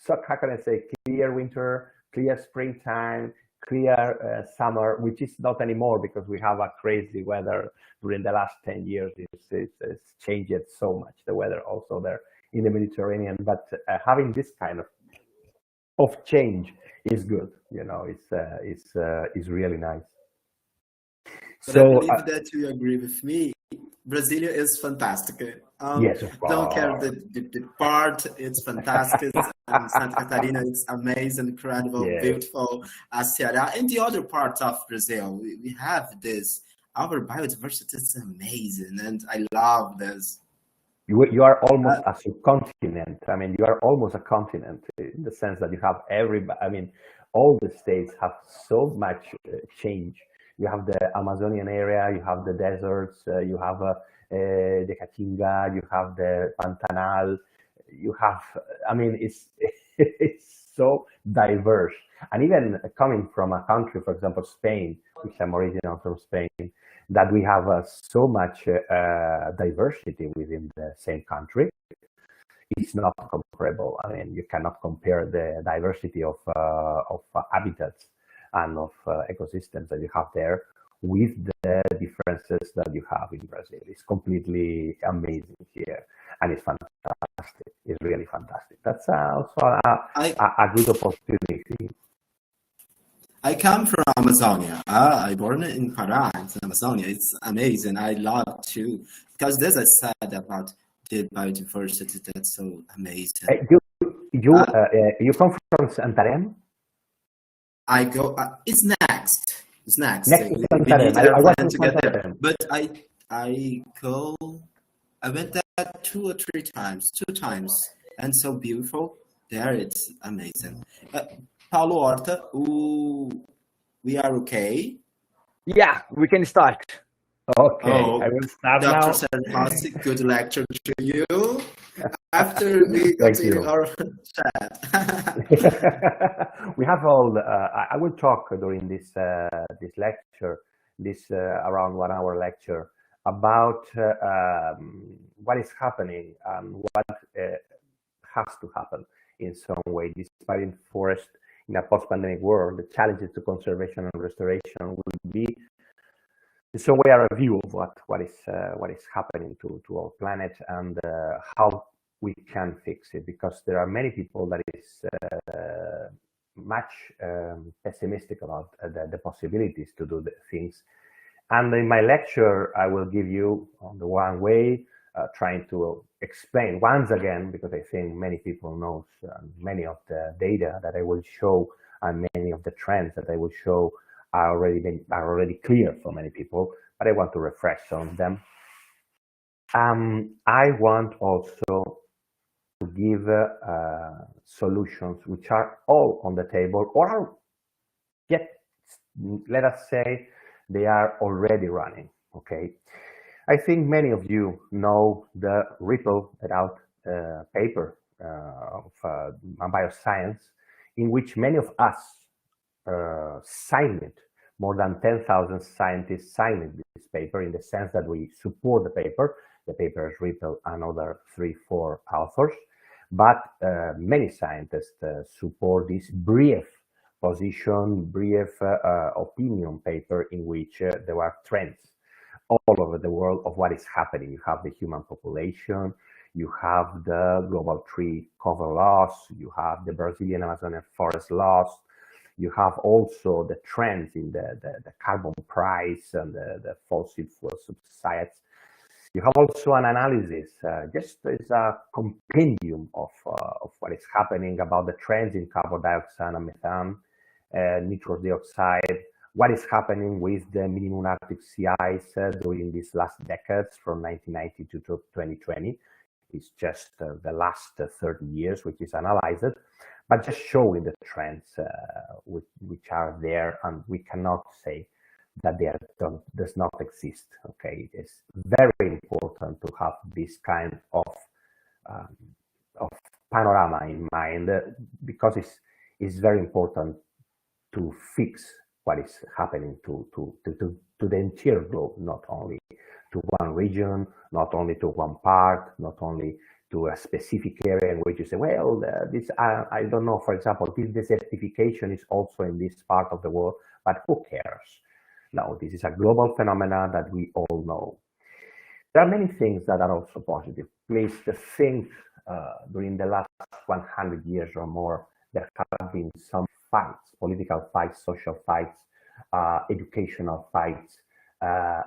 how can I say, clear winter, clear springtime, clear summer, which is not anymore because we have a crazy weather during the last 10 years. It's changed so much, the weather also there in the Mediterranean. But having this kind of change is good. You know, it's really nice. But so I believe that you agree with me. Brasilia is fantastic. Yes, of Don't care course. the part, it's fantastic. Santa Catarina, it's amazing, incredible, Yeah. beautiful. Ceará and the other parts of Brazil, we have this. Our biodiversity is amazing, and I love this. You are almost a subcontinent. I mean, you are almost a continent in the sense that you have I mean, all the states have so much change. You have the Amazonian area, you have the deserts, you have the Caatinga, you have the Pantanal, you have, I mean, it's, it's so diverse. And even coming from a country, for example, Spain, which I'm original from Spain, that we have so much diversity within the same country. It's not comparable. I mean, you cannot compare the diversity of habitats and of ecosystems that you have there with the differences that you have in Brazil. It's completely amazing here, and it's fantastic. It's really fantastic. That's also a good opportunity. I come from Amazonia. I born in Pará, it's Amazonia. It's amazing. I love to, because as I said about the biodiversity, that's so amazing. You come from Santarém? I go. It's next. It's next. Next to Santarém. I was plan in to get there. Santarém. But I go. I went there 2 or 3 times. 2 times, and so beautiful. There, it's amazing. Paulo Horta, we are okay? Yeah, we can start. Okay, I will start now. Dr. Serpasi, good lecture to you. After we continue our chat. We have all, I will talk during this this lecture, this around 1 hour lecture, about what is happening and what has to happen in some way. This marine forest in a post-pandemic world, the challenges to conservation and restoration will be in some way a review of what is happening to our planet and how we can fix it, because there are many people that is much pessimistic about the possibilities to do the things. And in my lecture, I will give you on the one way, trying to explain once again, because I think many people know many of the data that I will show and many of the trends that I will show are already clear for many people, but I want to refresh some of them. I want also to give solutions which are all on the table, or are yet, let us say, they are already running. Okay. I think many of you know the Ripple et al. Paper of bioscience, in which many of us signed it. More than 10,000 scientists signed this paper, in the sense that we support the paper. The paper is Ripple and other 3-4 authors, but many scientists support this brief position, brief opinion paper, in which there are trends all over the world of what is happening. You have the human population, you have the global tree cover loss, you have the Brazilian Amazonian forest loss, you have also the trends in the carbon price and the fossil fuel subsides. You have also an analysis, just as a compendium of what is happening about the trends in carbon dioxide and methane, nitrous dioxide, what is happening with the minimum Arctic sea ice during these last decades from 1990 to 2020. It's just the last 30 years, which is analyzed, but just showing the trends which are there, and we cannot say that they does not exist. Okay, it's very important to have this kind of panorama in mind, because it's very important to fix what is happening to the entire globe, not only to one region, not only to one part, not only to a specific area in which you say, well, this I don't know, for example, this desertification is also in this part of the world, but who cares? No, this is a global phenomenon that we all know. There are many things that are also positive. Please think, during the last 100 years or more, there have been some fights, political fights, social fights, educational fights,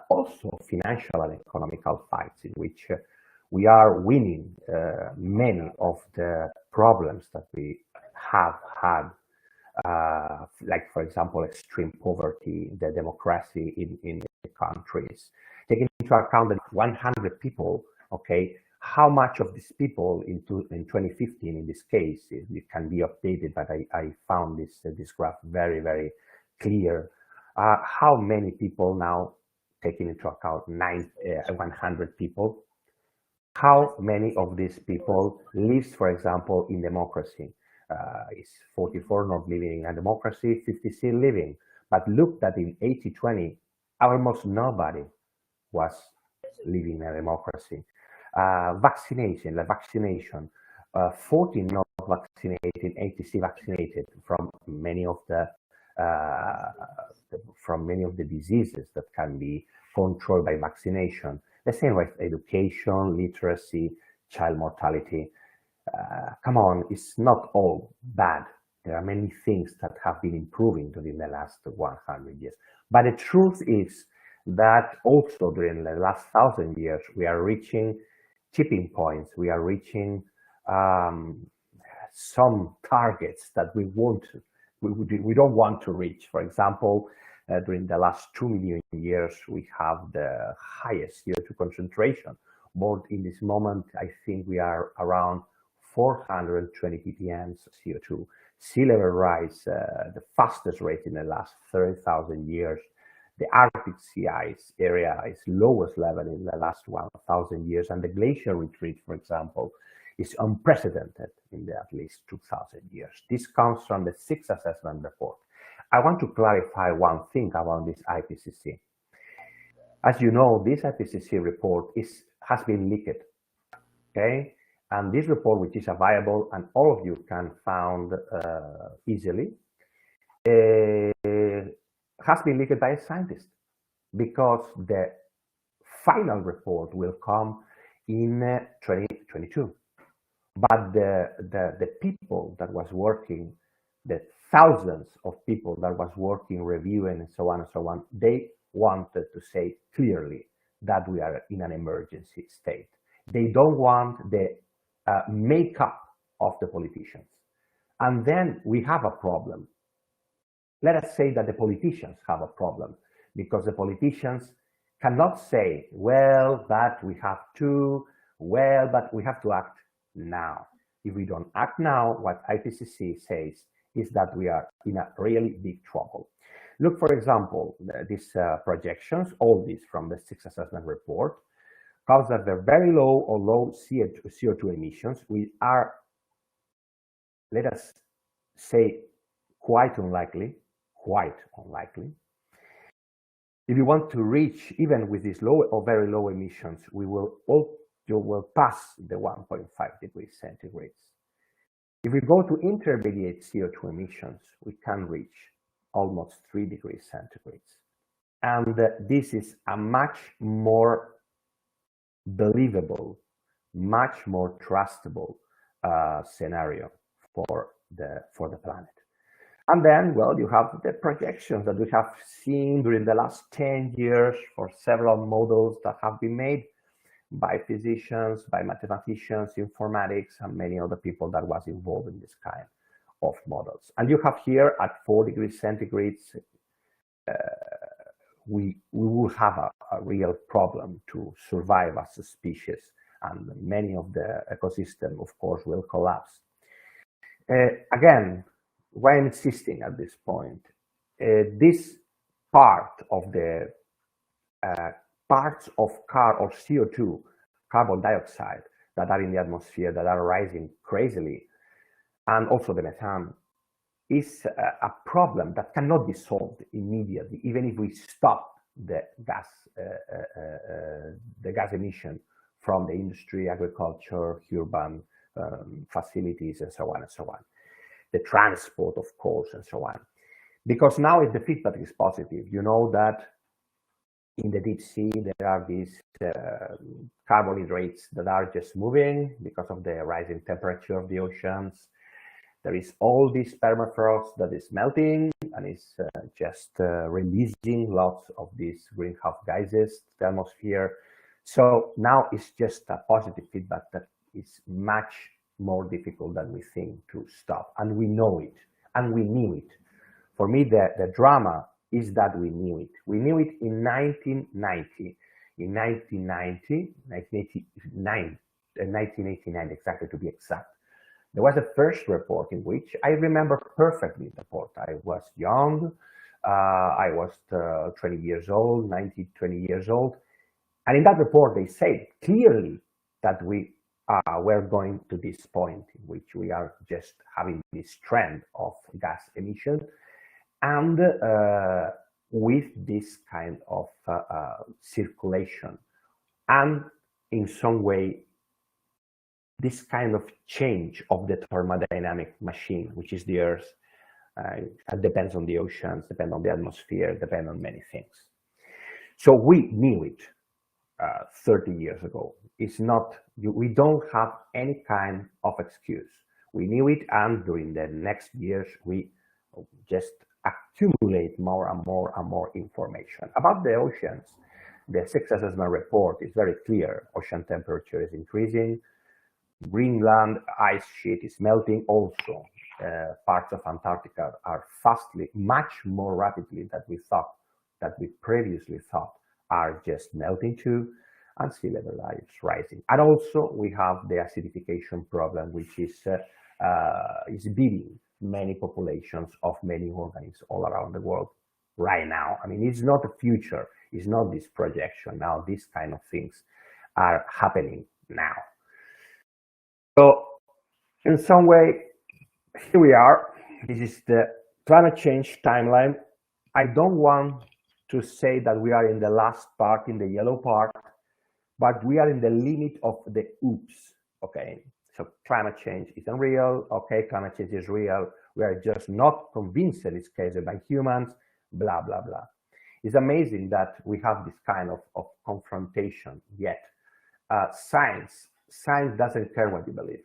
also financial and economical fights in which we are winning many of the problems that we have had, like, for example, extreme poverty, the democracy in the countries. Taking into account that 100 people, okay, how much of these people in 2015, in this case, it can be updated, but I found this graph very, very clear. How many people now, taking into account 100 people, how many of these people lives, for example, in democracy? Is 44 not living in a democracy, 56 living. But look that in 80-20, almost nobody was living in a democracy. Vaccination, 40 not vaccinated, 86 vaccinated from many of the diseases that can be controlled by vaccination. The same with education, literacy, child mortality. Come on, it's not all bad. There are many things that have been improving during the last 100 years. But the truth is that also during the last 1,000 years, we are reaching tipping points. We are reaching some targets that we don't want to reach. For example, during the last 2 million years, we have the highest CO2 concentration. More in this moment, I think we are around 420 ppm CO2. Sea level rise, the fastest rate in the last 30,000 years. The Arctic sea ice area is lowest level in the last 1,000 years, and the glacier retreat, for example, is unprecedented in the at least 2,000 years. This comes from the 6th assessment report. I want to clarify one thing about this IPCC. As you know, this IPCC report has been leaked, okay? And this report, which is available and all of you can find easily, has been leaked by a scientist, because the final report will come in 2022. But the people that was working, the thousands of people that was working, reviewing, and so on, they wanted to say clearly that we are in an emergency state. They don't want the makeup of the politicians. And then we have a problem. Let us say that the politicians have a problem, because the politicians cannot say, well, but we have to act now. If we don't act now, what IPCC says is that we are in a really big trouble. Look, for example, these projections, all these from the 6th assessment report, cause that the very low or low CO2 emissions, we are, let us say, quite unlikely. If you want to reach, even with these low or very low emissions, you will pass the 1.5 degrees centigrades. If we go to intermediate CO2 emissions, we can reach almost 3 degrees centigrades. And this is a much more believable, much more trustable scenario for the planet. And then, well, you have the projections that we have seen during the last 10 years for several models that have been made by physicians, by mathematicians, informatics, and many other people that was involved in this kind of models. And you have here at 4 degrees centigrades, we will have a real problem to survive as a species, and many of the ecosystem, of course, will collapse. Again, why I'm insisting at this point, this part of the parts of CO2, carbon dioxide, that are in the atmosphere, that are rising crazily, and also the methane, is a problem that cannot be solved immediately, even if we stop the gas emission from the industry, agriculture, urban facilities, and so on and so on. The transport, of course, and so on. Because now if the feedback is positive, you know that in the deep sea, there are these carbohydrates that are just moving because of the rising temperature of the oceans. There is all this permafrost that is melting and is just releasing lots of these greenhouse gases to the atmosphere. So now it's just a positive feedback that is much more difficult than we think to stop. And we know it, and we knew it. For me, the drama is that we knew it. We knew it in 1990. In 1989 exactly to be exact. There was a first report in which I remember perfectly the report. I was young, I was 20 years old, 20 years old. And in that report, they said clearly that we were going to this point in which we are just having this trend of gas emission and with this kind of circulation. And in some way, this kind of change of the thermodynamic machine, which is the Earth, it depends on the oceans, depends on the atmosphere, depends on many things. So we knew it 30 years ago. It's not, we don't have any kind of excuse. We knew it, and during the next years, we just accumulate more and more and more information. About the oceans, the sixth assessment report is very clear. Ocean temperature is increasing. Greenland ice sheet is melting also. Parts of Antarctica are much more rapidly than we thought, that we previously thought, are just melting too, and sea level is rising. And also we have the acidification problem, which is beating many populations of many organisms all around the world right now. I mean, it's not the future, it's not this projection. Now these kind of things are happening now. So in some way, here we are. This is the climate change timeline. I don't want to say that we are in the last part, in the yellow part, but we are in the limit of the oops, okay? So climate change isn't real, okay, climate change is real. We are just not convinced that it's caused by humans, blah, blah, blah. It's amazing that we have this kind of confrontation yet. Science doesn't care what you believe.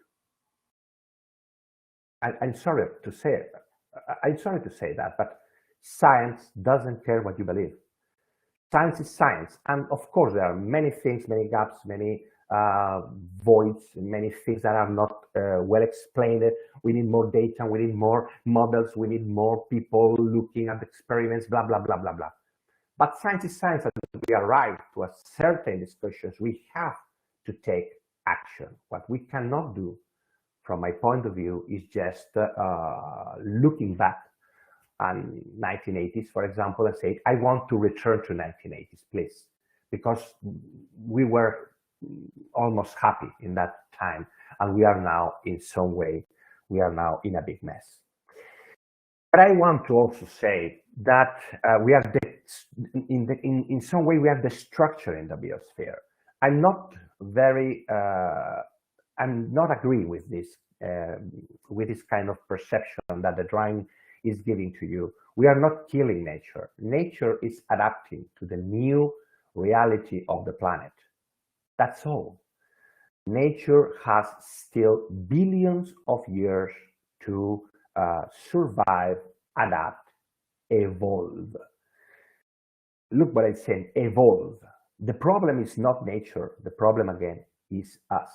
I'm sorry to say it. I'm sorry to say that, but science doesn't care what you believe. Science is science. And of course, there are many things, many gaps, many voids, many things that are not well explained. We need more data, we need more models, we need more people looking at experiments, blah, blah, blah, blah, blah. But science is science, and we arrive to a certain discussions. We have to take action. What we cannot do, from my point of view, is just looking back and 1980s, for example, and say, I want to return to 1980s, please, because we were almost happy in that time, and we are now, in some way, we are now in a big mess. But I want to also say that we have in some way we have the structure in the biosphere. I'm not agree with this kind of perception that the drawing is giving to you. We are not killing nature. Nature is adapting to the new reality of the planet. That's all. Nature has still billions of years to survive, adapt, evolve. Look what I said, evolve. The problem is not nature. The problem, again, is us.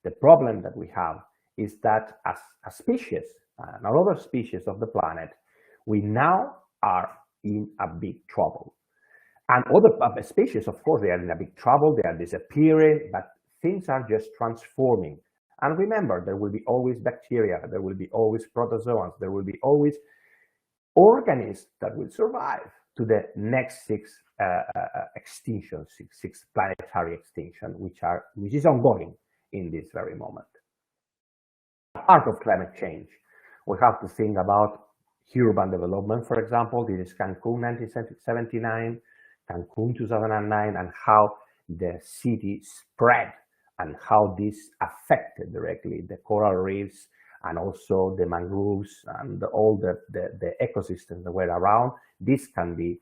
The problem that we have is that as a species, another species of the planet, we now are in a big trouble. And other species, of course, they are in a big trouble, they are disappearing, but things are just transforming. And remember, there will be always bacteria, there will be always protozoans, there will be always organisms that will survive to the next six extinctions, six planetary extinction, which is ongoing in this very moment. Part of climate change, we have to think about urban development, for example. This is Cancun 1979, Cancun 2009, and how the city spread and how this affected directly the coral reefs and also the mangroves and all the ecosystems that were around. This can be,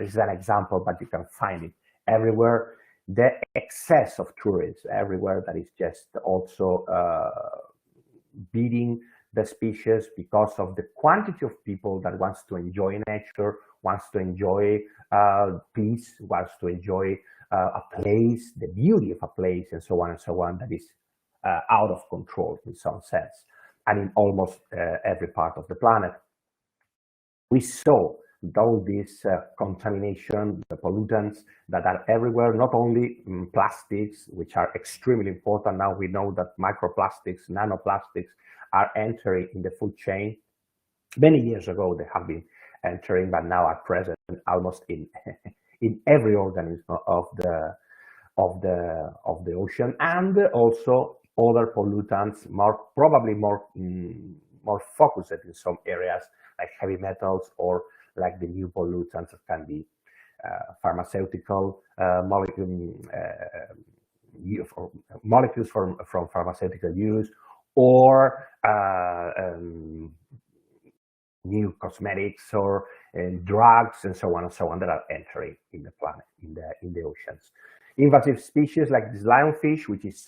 this is an example, but you can find it everywhere. The excess of tourists everywhere that is just also beating the species because of the quantity of people that wants to enjoy nature, wants to enjoy peace, wants to enjoy a place, the beauty of a place, and so on, that is out of control in some sense, and in almost every part of the planet. We saw all this contamination, the pollutants that are everywhere, not only plastics, which are extremely important. Now we know that microplastics, nanoplastics are entering in the food chain. Many years ago they have been entering, but now are present almost in in every organism of the ocean, and also other pollutants, probably more focused in some areas like heavy metals, or like the new pollutants that can be pharmaceutical molecules from pharmaceutical use, or new cosmetics, or drugs, and so on, that are entering in the planet, in the oceans. Invasive species like this lionfish, which is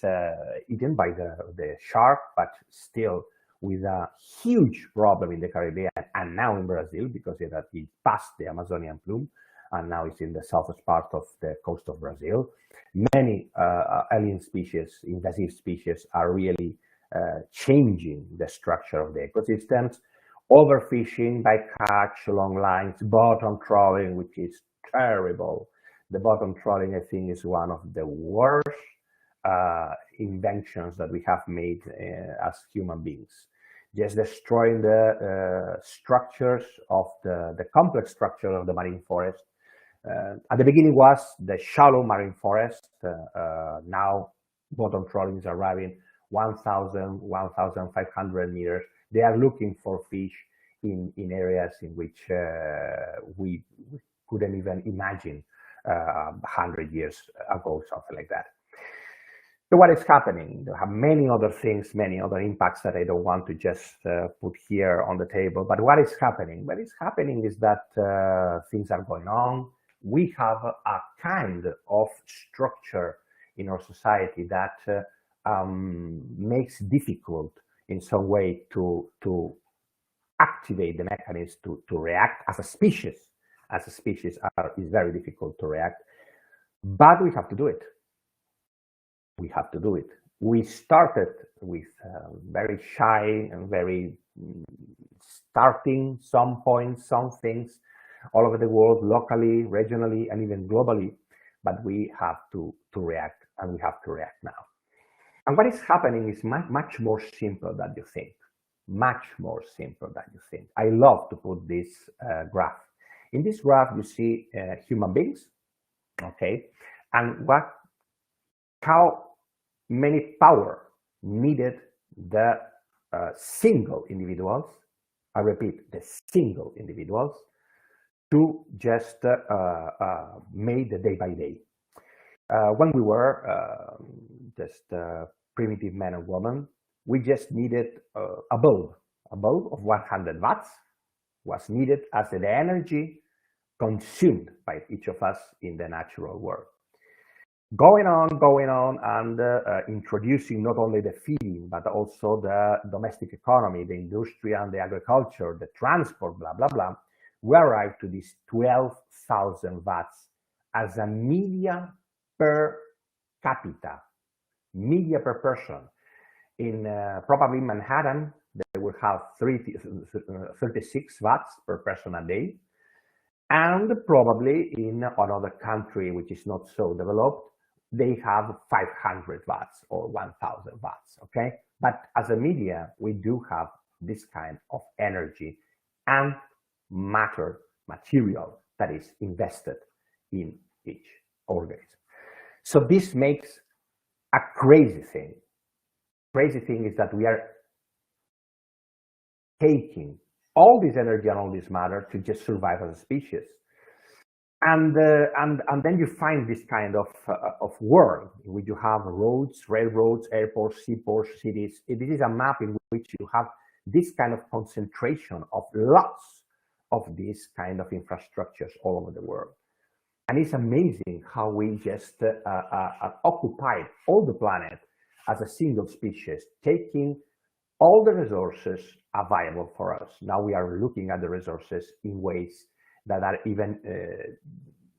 eaten by the shark, but still with a huge problem in the Caribbean and now in Brazil, because it passed the Amazonian plume and now it's in the southwest part of the coast of Brazil. Many alien species, invasive species, are really changing the structure of the ecosystems. Overfishing by catch, long lines, bottom trawling, which is terrible. The bottom trawling, I think, is one of the worst inventions that we have made as human beings. Just destroying the structures of the complex structure of the marine forest. At the beginning was the shallow marine forest. Now bottom trawling is arriving 1,000, 1,500 meters. They are looking for fish in areas in which we couldn't even imagine 100 years ago, something like that. So what is happening? There have many other things, many other impacts that I don't want to just put here on the table. But what is happening? What is happening is that things are going on. We have a kind of structure in our society that makes difficult in some way to activate the mechanism to react as a species. As a species, is very difficult to react, but we have to do it. We have to do it. We started with very shy and very starting some points, some things all over the world, locally, regionally, and even globally, but we have to react, and we have to react now. And what is happening is much more simple than you think. Much more simple than you think. I love to put this graph. In this graph, you see human beings, okay, and how many power needed the single individuals, I repeat, the single individuals, to just make the day by day. When we were just primitive men and women, we just needed a bulb of 100 watts was needed as the energy consumed by each of us in the natural world. Going on, and introducing not only the feeding, but also the domestic economy, the industry and the agriculture, the transport, blah, blah, blah, we arrived to this 12,000 watts as a media per capita, media per person. In probably Manhattan, they will have 36 watts per person a day. And probably in another country which is not so developed, they have 500 watts or 1,000 watts, okay? But as a media, we do have this kind of energy and material that is invested in each organism. So this makes a crazy thing. Crazy thing is that we are taking all this energy and all this matter to just survive as a species. And then you find this kind of world in which you have roads, railroads, airports, seaports, cities. This is a map in which you have this kind of concentration of lots of these kind of infrastructures all over the world. And it's amazing how we just occupied all the planet as a single species, taking all the resources, available for us. Now we are looking at the resources in ways that are even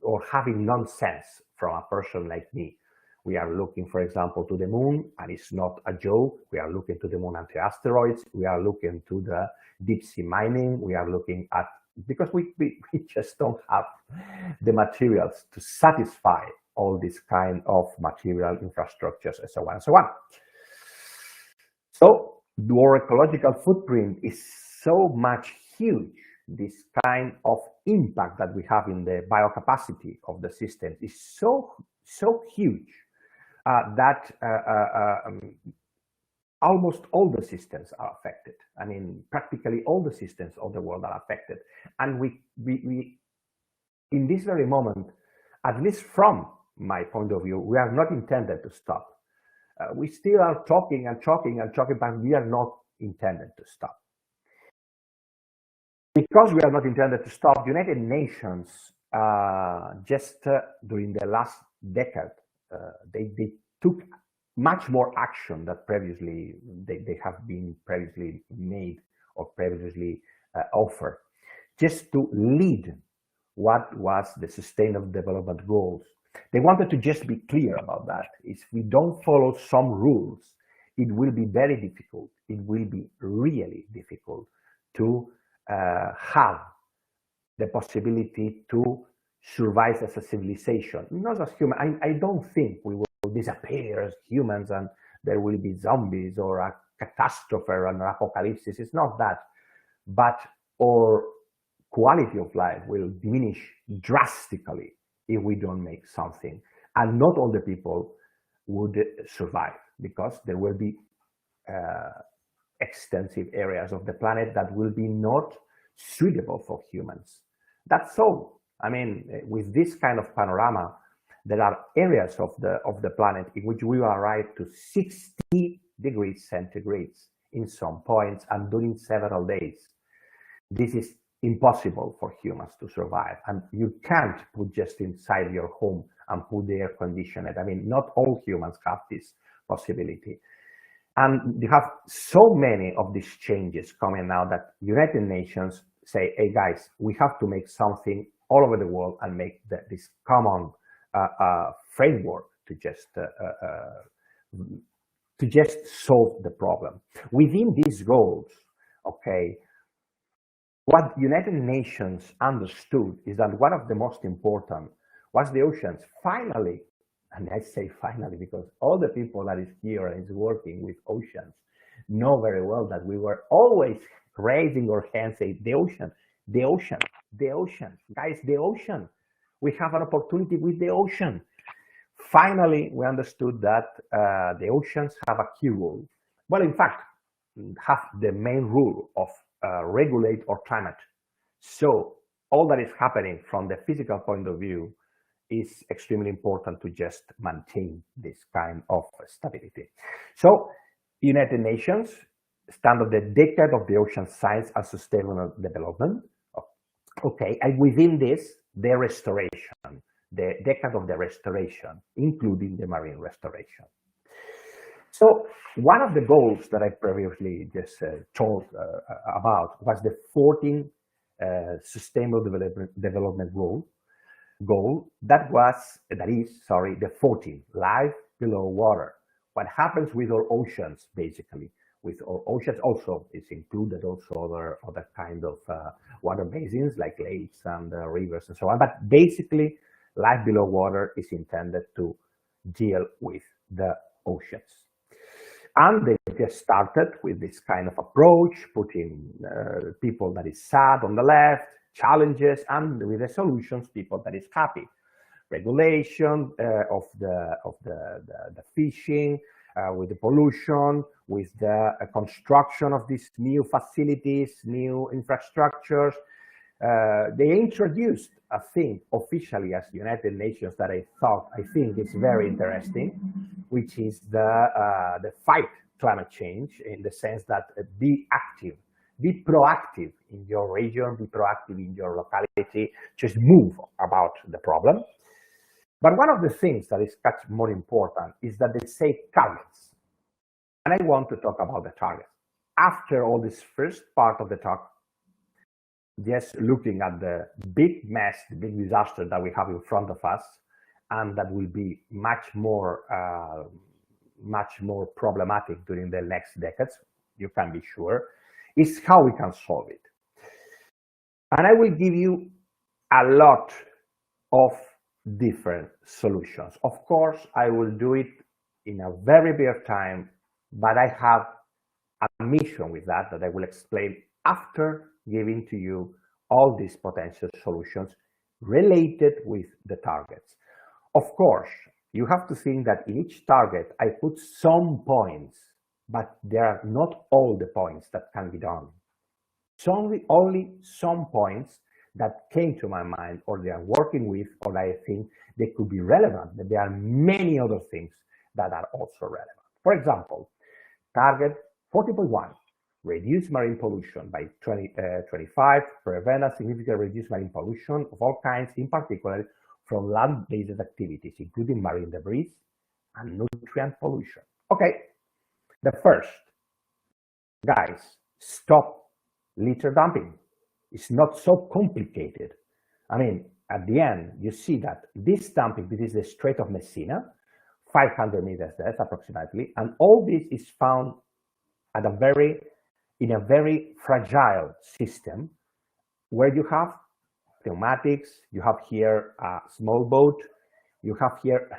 or having nonsense from a person like me. We are looking, for example, to the moon, and it's not a joke. We are looking to the moon and to asteroids. We are looking to the deep sea mining. We are looking at, because we just don't have the materials to satisfy all this kind of material infrastructures and so on and so on. So our ecological footprint is so much huge. This kind of impact that we have in the biocapacity of the system is so huge that almost all the systems are affected. I mean, practically all the systems of the world are affected. And we in this very moment, at least from my point of view, we are not intended to stop. We still are talking and talking and talking, but we are not intended to stop. Because we are not intended to stop, United Nations just during the last decade, they took much more action that previously they have been previously made or previously offered, just to lead what was the Sustainable Development Goals. They wanted to just be clear about that. If we don't follow some rules, it will be very difficult. It will be really difficult to have the possibility to survive as a civilization, not as human. I don't think we will disappear as humans and there will be zombies or a catastrophe or an apocalypse. It's not that, but our quality of life will diminish drastically if we don't make something, and not all the people would survive, because there will be extensive areas of the planet that will be not suitable for humans. That's all. I mean, with this kind of panorama, there are areas of the planet in which we will arrive to 60 degrees centigrade in some points and during several days. This is impossible for humans to survive, and you can't put just inside your home and put the air conditioner. I mean, not all humans have this possibility. And you have so many of these changes coming now that United Nations say, hey guys, we have to make something all over the world and make this common framework to just solve the problem. Within these goals, okay, what United Nations understood is that one of the most important was the oceans. Finally, and I say finally because all the people that is here and is working with oceans know very well that we were always raising our hands, saying the ocean, the ocean, the ocean, guys, the ocean. We have an opportunity with the ocean. Finally, we understood that the oceans have a key role. Well, in fact, have the main rule of regulate our climate. So all that is happening from the physical point of view is extremely important to just maintain this kind of stability. So United Nations stand on the decade of the ocean science and sustainable development. Okay, and within this, the restoration, the decade of the restoration, including the marine restoration. So one of the goals that I previously just told about was the 14 Sustainable Development Goal that is the 14, life below water. What happens with our oceans, basically? With our oceans also is included also other kind of water basins like lakes and rivers and so on. But basically, life below water is intended to deal with the oceans. And they just started with this kind of approach, putting people that is sad on the left, challenges, and with the solutions, people that is happy. Regulation of the fishing, with the pollution, with the construction of these new facilities, new infrastructures. They introduced a thing officially as United Nations that I think is very interesting, which is the fight climate change, in the sense that be active, be proactive in your region, be proactive in your locality, just move about the problem. But one of the things that is much more important is that they say targets. And I want to talk about the targets. after all this first part of the talk, just looking at the big mess, the big disaster that we have in front of us, and that will be much more problematic during the next decades, you can be sure, is how we can solve it. And I will give you a lot of different solutions. Of course, I will do it in a very brief time, but I have a mission with that I will explain after giving to you all these potential solutions related with the targets. Of course, you have to think that in each target I put some points, but there are not all the points that can be done. Only some points that came to my mind, or they are working with, or I think they could be relevant, but there are many other things that are also relevant. For example, target 40.1, reduce marine pollution by 2025, prevent a significant reduced marine pollution of all kinds, in particular from land-based activities, including marine debris and nutrient pollution. Okay, the first, guys, stop litter dumping. It's not so complicated. I mean, at the end, you see that this dumping, this is the Strait of Messina, 500 meters depth approximately, and all this is found at in a very fragile system where you have pneumatics, you have here a small boat, you have here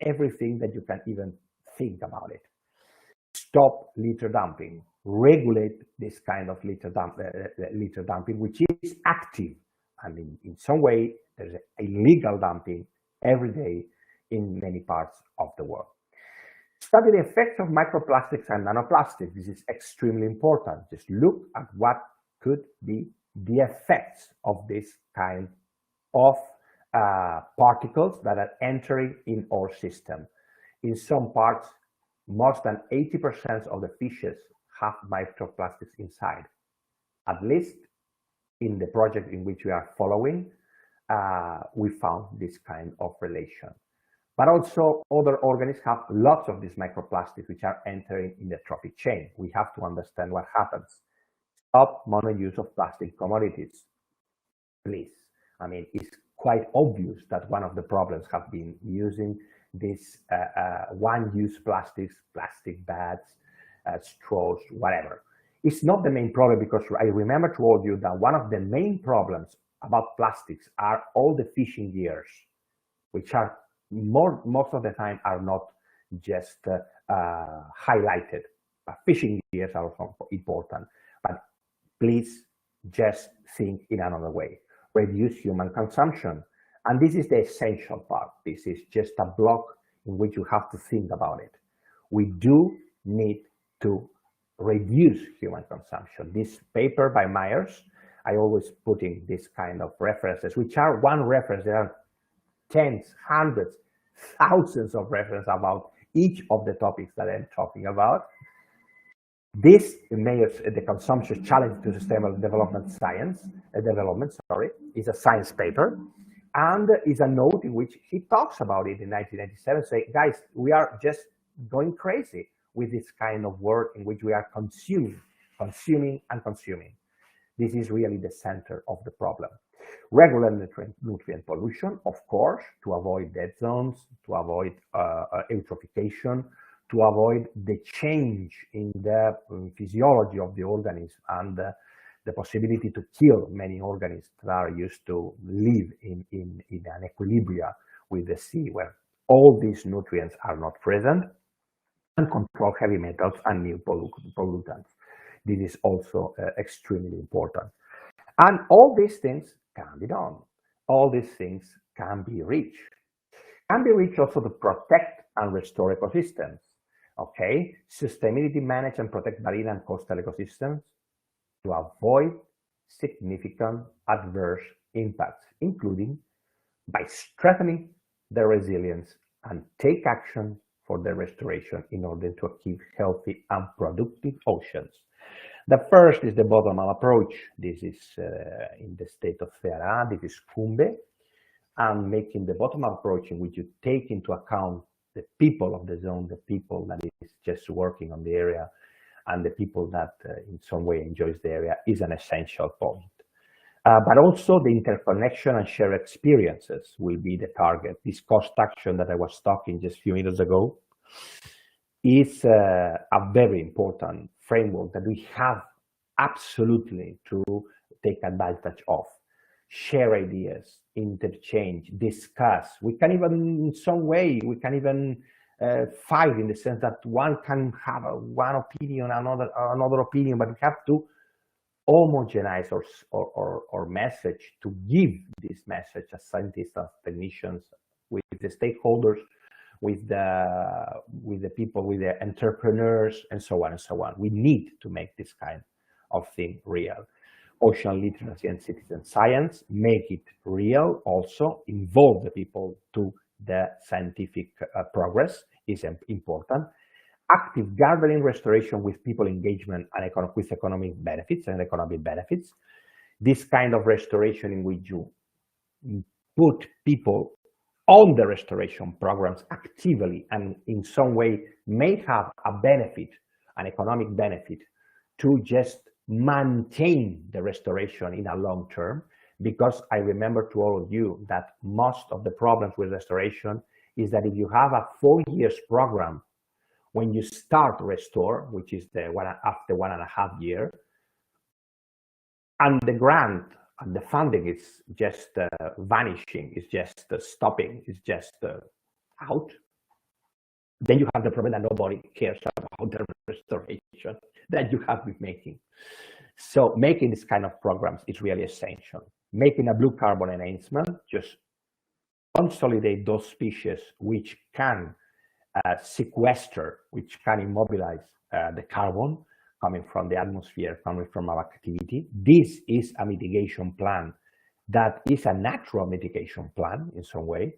everything that you can even think about it. Stop litter dumping. Regulate this kind of litter dumping, which is active. I mean, in some way, there's illegal dumping every day in many parts of the world. Study the effects of microplastics and nanoplastics. This is extremely important. Just look at what could be the effects of this kind of particles that are entering in our system. In some parts, more than 80% of the fishes have microplastics inside. At least in the project in which we are following, we found this kind of relation. But also other organisms have lots of these microplastics which are entering in the trophic chain. We have to understand what happens. Stop mono-use of plastic commodities, please. I mean, it's quite obvious that one of the problems have been using these one-use plastics, plastic bags, straws, whatever. It's not the main problem, because I remember told you that one of the main problems about plastics are all the fishing gears, which are most of the time are not just highlighted. But fishing gears are also important. But please just think in another way. Reduce human consumption. And this is the essential part. This is just a block in which you have to think about it. We do need to reduce human consumption. This paper by Myers, I always put in this kind of references, which are one reference. There are tens, hundreds, thousands of references about each of the topics that I'm talking about. This Myers, the Consumption Challenge to Sustainable Development is a science paper, and is a note in which he talks about it in 1997, saying, guys, we are just going crazy with this kind of work in which we are consuming. This is really the center of the problem. Regular nutrient pollution, of course, to avoid dead zones, to avoid eutrophication, to avoid the change in the physiology of the organism and the possibility to kill many organisms that are used to live in an equilibrium with the sea, where all these nutrients are not present, and control heavy metals and new pollutants. This is also extremely important. And all these things can be done. All these things can be reached. Can be reached also to protect and restore ecosystems. Okay, sustainability manage and protect marine and coastal ecosystems to avoid significant adverse impacts, including by strengthening their resilience and take action for their restoration in order to achieve healthy and productive oceans. The first is the bottom-up approach. This is in the state of Ceará. This is Cumbe, and making the bottom-up approach in which you take into account the people of the zone, the people that is just working on the area, and the people that in some way enjoys the area is an essential point. But also the interconnection and shared experiences will be the target. This cost action that I was talking just a few minutes ago is a very important framework that we have absolutely to take advantage of. Share ideas, interchange, discuss. We can even, in some way, we can even fight in the sense that one can have one opinion, another opinion, but we have to homogenize our message, to give this message as scientists, as technicians, with the stakeholders, with the people, with the entrepreneurs, and so on and so on. We need to make this kind of thing real. Ocean literacy and citizen science, make it real, also involve the people to the scientific progress is important. Active gardening restoration with people engagement and with economic benefits. This kind of restoration in which you put people on the restoration programs actively and in some way may have a benefit, an economic benefit, to just maintain the restoration in a long term. Because I remember to all of you that most of the problems with restoration is that if you have a 4 years program, when you start restore, which is the one after 1.5 years, and the grant and the funding is just vanishing, is just stopping, is just out, then you have the problem that nobody cares about the restoration that you have been making. So making this kind of programs is really essential. Making a blue carbon enhancement, just consolidate those species which can sequester, which can immobilize the carbon coming from the atmosphere, coming from our activity. This is a mitigation plan that is a natural mitigation plan in some way,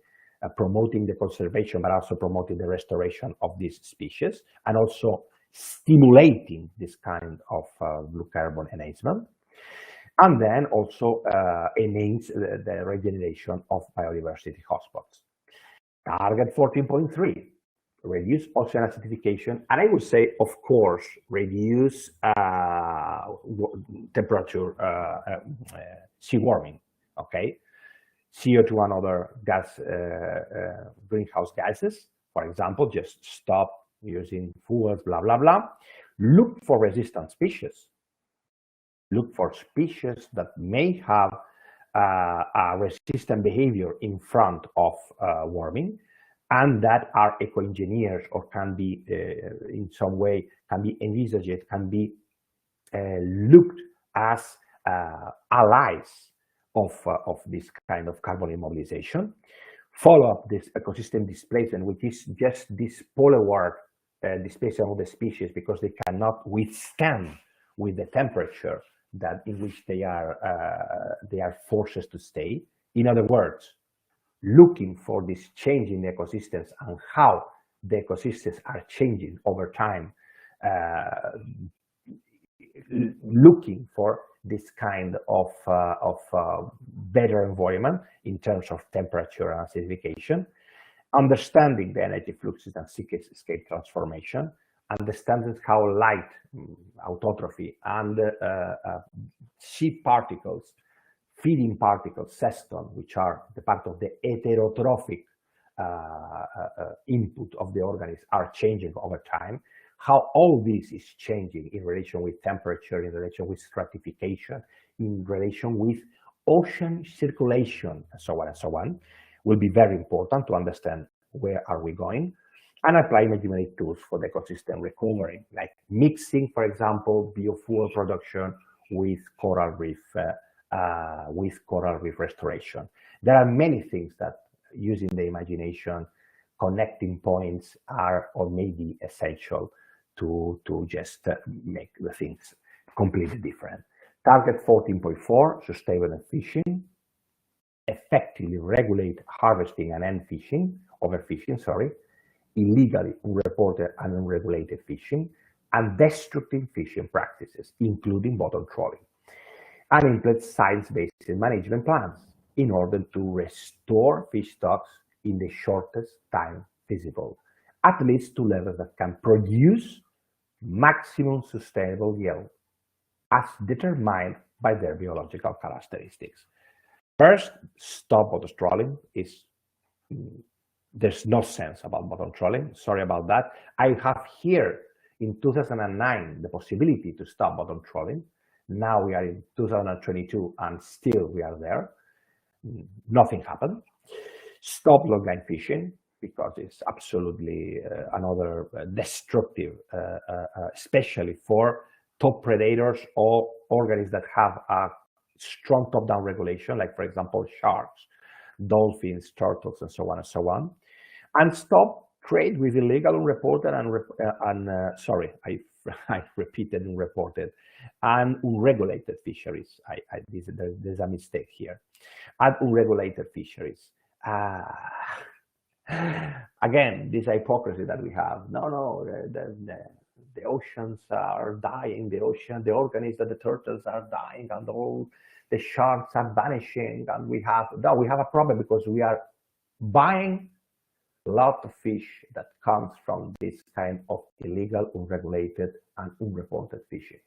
promoting the conservation, but also promoting the restoration of these species, and also stimulating this kind of blue carbon enhancement. And then also enhance the regeneration of biodiversity hotspots. Target 14.3. Reduce ocean acidification, and I would say, of course, reduce temperature, sea warming, okay? CO2 and other gas, greenhouse gases, for example, just stop using fuels, blah, blah, blah. Look for resistant species. Look for species that may have a resistant behavior in front of warming, and that are eco-engineers or can be in some way can be envisaged, can be looked as allies of this kind of carbon immobilization. Follow up this ecosystem displacement, which is just this poleward displacement of the species because they cannot withstand with the temperature that in which they are forced to stay. In other words, looking for this change in the ecosystems and how the ecosystems are changing over time, looking for this kind of better environment in terms of temperature and acidification, understanding the energy fluxes and seascape transformation, understanding how light, autotrophy, and sheet particles, feeding particles, ceston, which are the part of the heterotrophic input of the organism, are changing over time, how all this is changing in relation with temperature, in relation with stratification, in relation with ocean circulation, and so on, will be very important to understand where are we going, and apply measurement tools for the ecosystem recovery, like mixing, for example, biofuel production with coral reef restoration. There are many things that, using the imagination, connecting points are or may be essential to just make the things completely different. Target 14.4, sustainable fishing, effectively regulate harvesting and end fishing, overfishing, illegally unreported and unregulated fishing, and destructive fishing practices, including bottom trawling, and implement science-based management plans in order to restore fish stocks in the shortest time feasible, at least to levels that can produce maximum sustainable yield as determined by their biological characteristics. First, stop bottom trawling. There's no sense about bottom trawling. Sorry about that. I have here in 2009 the possibility to stop bottom trawling. Now we are in 2022 and still we are there. Nothing happened. Stop longline fishing because it's absolutely another destructive, especially for top predators or organisms that have a strong top-down regulation, like for example sharks, dolphins, turtles, and so on and so on. And stop trade with illegal, unreported, sorry, I repeated unreported and unregulated fisheries. There's a mistake here. And unregulated fisheries. Again, this hypocrisy that we have. No, the oceans are dying. The organisms, the turtles are dying, and all the sharks are vanishing. And we have a problem because we are buying a lot of fish that comes from this kind of illegal, unregulated, and unreported fishing.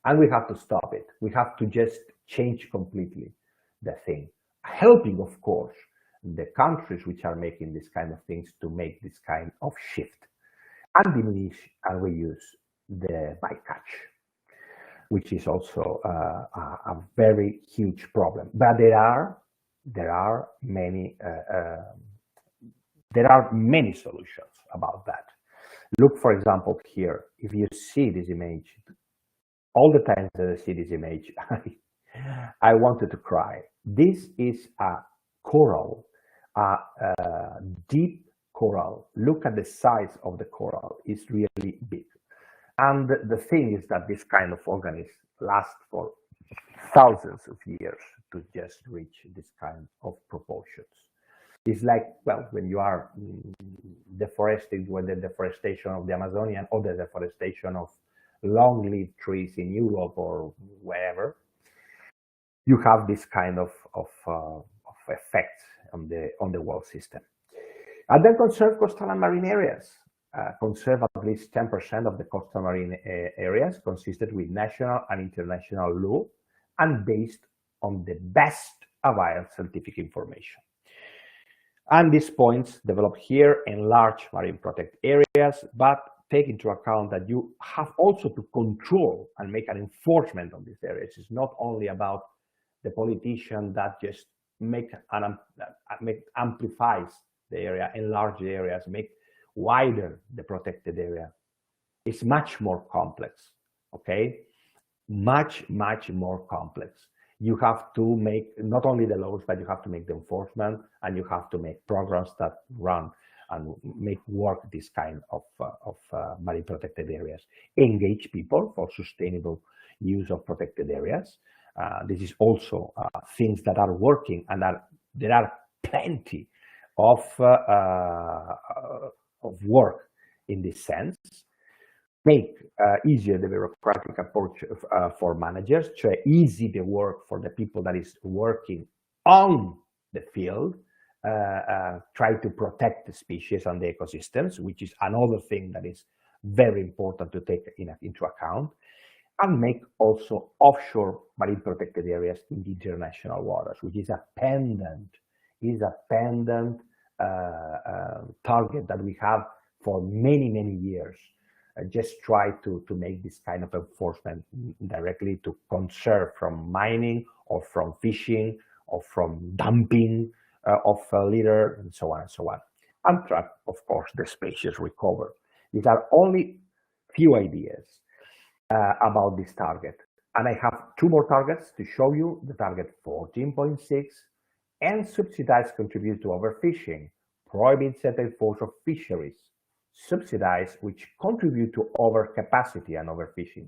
And we have to stop it. We have to just change completely the thing. Helping, of course, the countries which are making this kind of things to make this kind of shift and diminish and reuse the bycatch, which is also a very huge problem. But there are many solutions about that. Look, for example, here, if you see this image, all the times that I see this image, I wanted to cry. This is a coral, a deep coral. Look at the size of the coral. It's really big. And the thing is that this kind of organisms last for thousands of years to just reach this kind of proportions. It's like, well, when you are deforesting, when the deforestation of the Amazonian or the deforestation of long-lived trees in Europe or wherever, you have this kind of effect on the world system. And then conserve coastal and marine areas. Conserve at least 10% of the coastal marine areas consistent with national and international law and based on the best available scientific information. And these points developed here in large marine protected areas, but take into account that you have also to control and make an enforcement on these areas. It's not only about the politician that just amplifies the area, enlarge the areas, make wider the protected area. It's much more complex, okay? Much more complex. You have to make not only the laws, but you have to make the enforcement, and you have to make programs that run and make work this kind of marine protected areas. Engage people for sustainable use of protected areas. This is also things that are working, and there are plenty of work in this sense. Make easier the bureaucratic approach for managers, to easy the work for the people that is working on the field. Try to protect the species and the ecosystems, which is another thing that is very important to take into account. And make also offshore marine protected areas in the international waters, which is a pendant target that we have for many years. Just try to make this kind of enforcement directly to conserve from mining or from fishing or from dumping of litter and so on and so on. And track, of course, the species recovery. These are only few ideas about this target. And I have two more targets to show you. The target 14.6 and subsidize contribute to overfishing, prohibit certain forms of fisheries, subsidize which contribute to overcapacity and overfishing,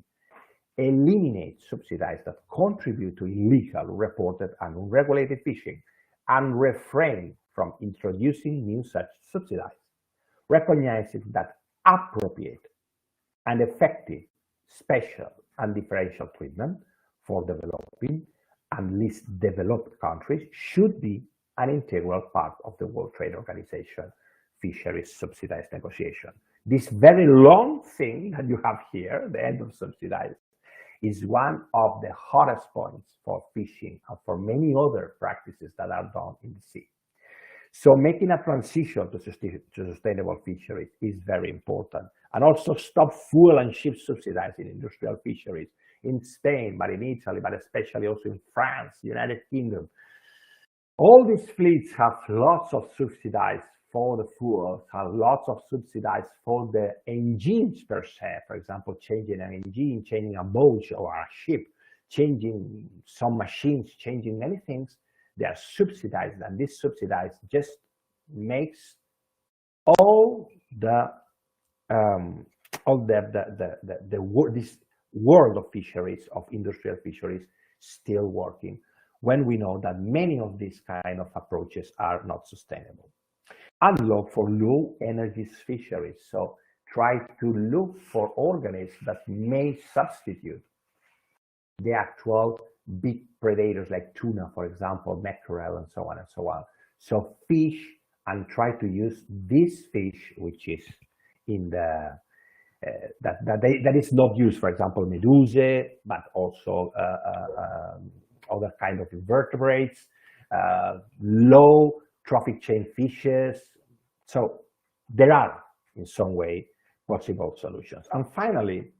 eliminate subsidize that contribute to illegal, reported, and unregulated fishing, and refrain from introducing new such subsidies, recognizing that appropriate and effective special and differential treatment for developing and least developed countries should be an integral part of the World Trade Organization fisheries subsidized negotiation. This very long thing that you have here, the end of subsidized, is one of the hottest points for fishing and for many other practices that are done in the sea. So making a transition to sustainable fisheries is very important. And also stop fuel and ship subsidizing industrial fisheries in Spain, but in Italy, but especially also in France, United Kingdom. All these fleets have lots of subsidized for the fuels, have lots of subsidized for the engines per se. For example, changing an engine, changing a boat or a ship, changing some machines, changing many things. They are subsidized, and this subsidized just makes all this world of fisheries, of industrial fisheries, still working, when we know that many of these kind of approaches are not sustainable. And look for low energy fisheries. So try to look for organisms that may substitute the actual big predators like tuna, for example, mackerel, and so on and so on. So fish, and try to use this fish, which is in the that is not used, for example, medusa, but also other kind of invertebrates, low trophic chain fishes. So there are, in some way, possible solutions. And finally,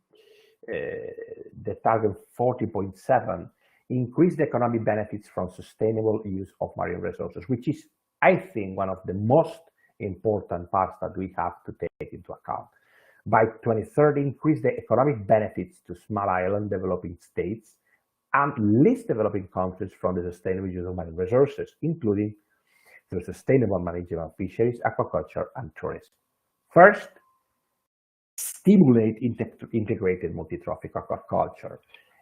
the target 40.7, increase the economic benefits from sustainable use of marine resources, which is, I think, one of the most important parts that we have to take into account. By 2030, increase the economic benefits to small island developing states and least developing countries from the sustainable use of marine resources, including through sustainable management of fisheries, aquaculture, and tourism. First, stimulate integrated multi-trophic aquaculture.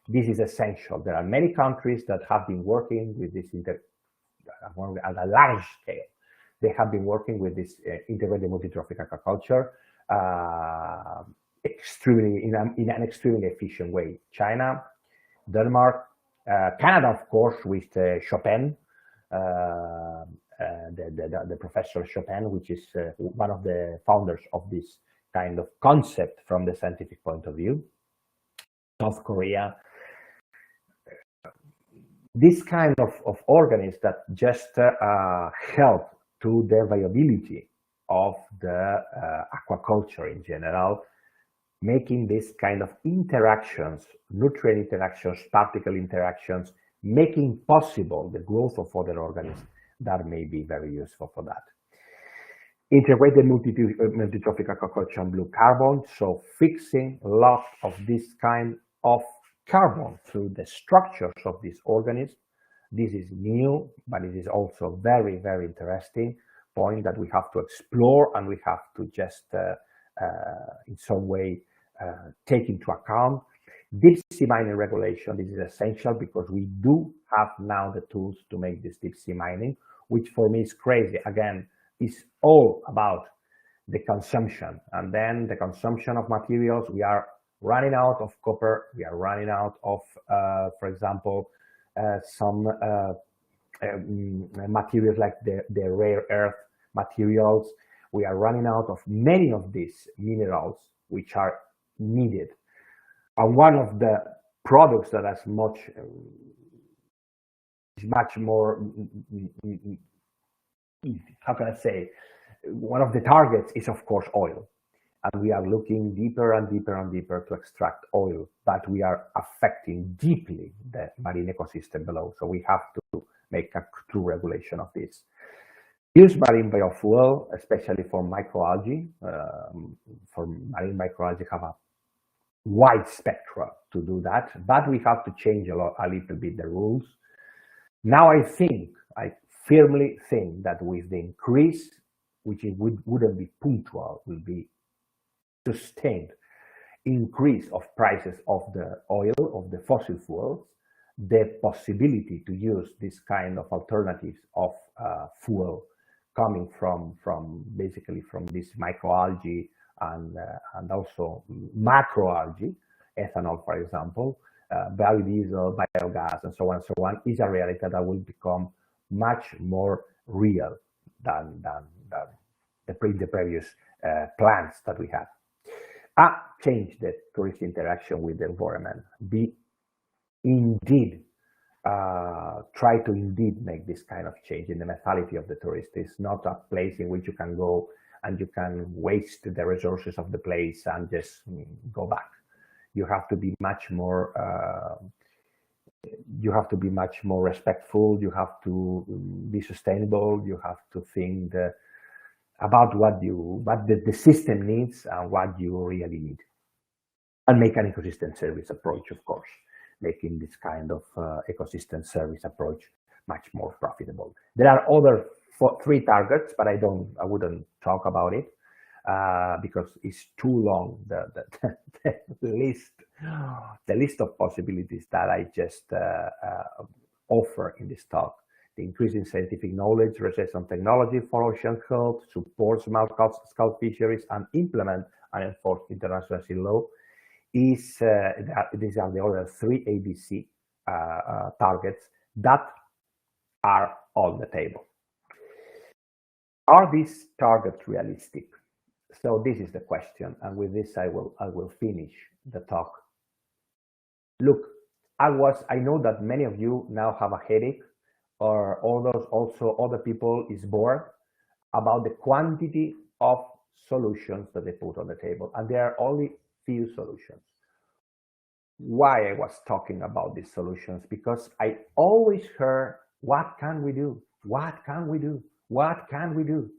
This is essential. There are many countries that have been working with this at a large scale. They have been working with this integrated multi-trophic aquaculture in an extremely efficient way. China, Denmark, Canada, of course, with Chopin, the professor Chopin, which is one of the founders of this kind of concept from the scientific point of view. South Korea. This kind of organisms that just help to the viability of the aquaculture in general, making this kind of interactions, nutrient interactions, particle interactions, making possible the growth of other organisms that may be very useful for that. Integrated multi-trophic aquaculture and blue carbon, so fixing a lot of this kind of carbon through the structures of these organisms. This is new, but it is also very, very interesting point that we have to explore, and we have to just in some way take into account. Deep sea mining regulation, this is essential because we do have now the tools to make this deep sea mining, which for me is crazy. Again, it's all about the consumption, and then the consumption of materials. We are running out of copper. We are running out of, for example, some materials like the rare earth materials. We are running out of many of these minerals which are needed. And one of the products that is much more, how can I say, one of the targets is, of course, oil. And we are looking deeper and deeper and deeper to extract oil, but we are affecting deeply the marine ecosystem below. So we have to make a true regulation of this. Use marine biofuel, especially for microalgae. For marine microalgae have a wide spectrum to do that, but we have to change a little bit the rules. Now I firmly think that with the increase, which wouldn't be punctual, will be sustained increase of prices of the oil, of the fossil fuels, the possibility to use this kind of alternatives of fuel coming from basically from this microalgae and also macroalgae, ethanol, for example, biodiesel, biogas, and so on, is a reality that will become much more real than the previous plans that we had. Change the tourist interaction with the environment. Indeed, try to indeed make this kind of change in the mentality of the tourist. It's not a place in which you can go and you can waste the resources of the place and just go back. You have to be much more. You have to be much more respectful. You have to be sustainable. You have to think about what the system needs and what you really need, and make an ecosystem service approach, of course, making this kind of ecosystem service approach much more profitable. There are other 3 targets, but I wouldn't talk about it because it's too long. The list of possibilities that I just offer in this talk: the increase in scientific knowledge, research on technology for ocean health, support small-scale fisheries, and implement and enforce international sea law. These are the other 3 ABC targets that are on the table. Are these targets realistic? So this is the question, and with this I will finish the talk. Look, I know that many of you now have a headache, or other people is bored about the quantity of solutions that they put on the table, and there are only few solutions. Why I was talking about these solutions? Because I always heard, what can we do? What can we do? What can we do?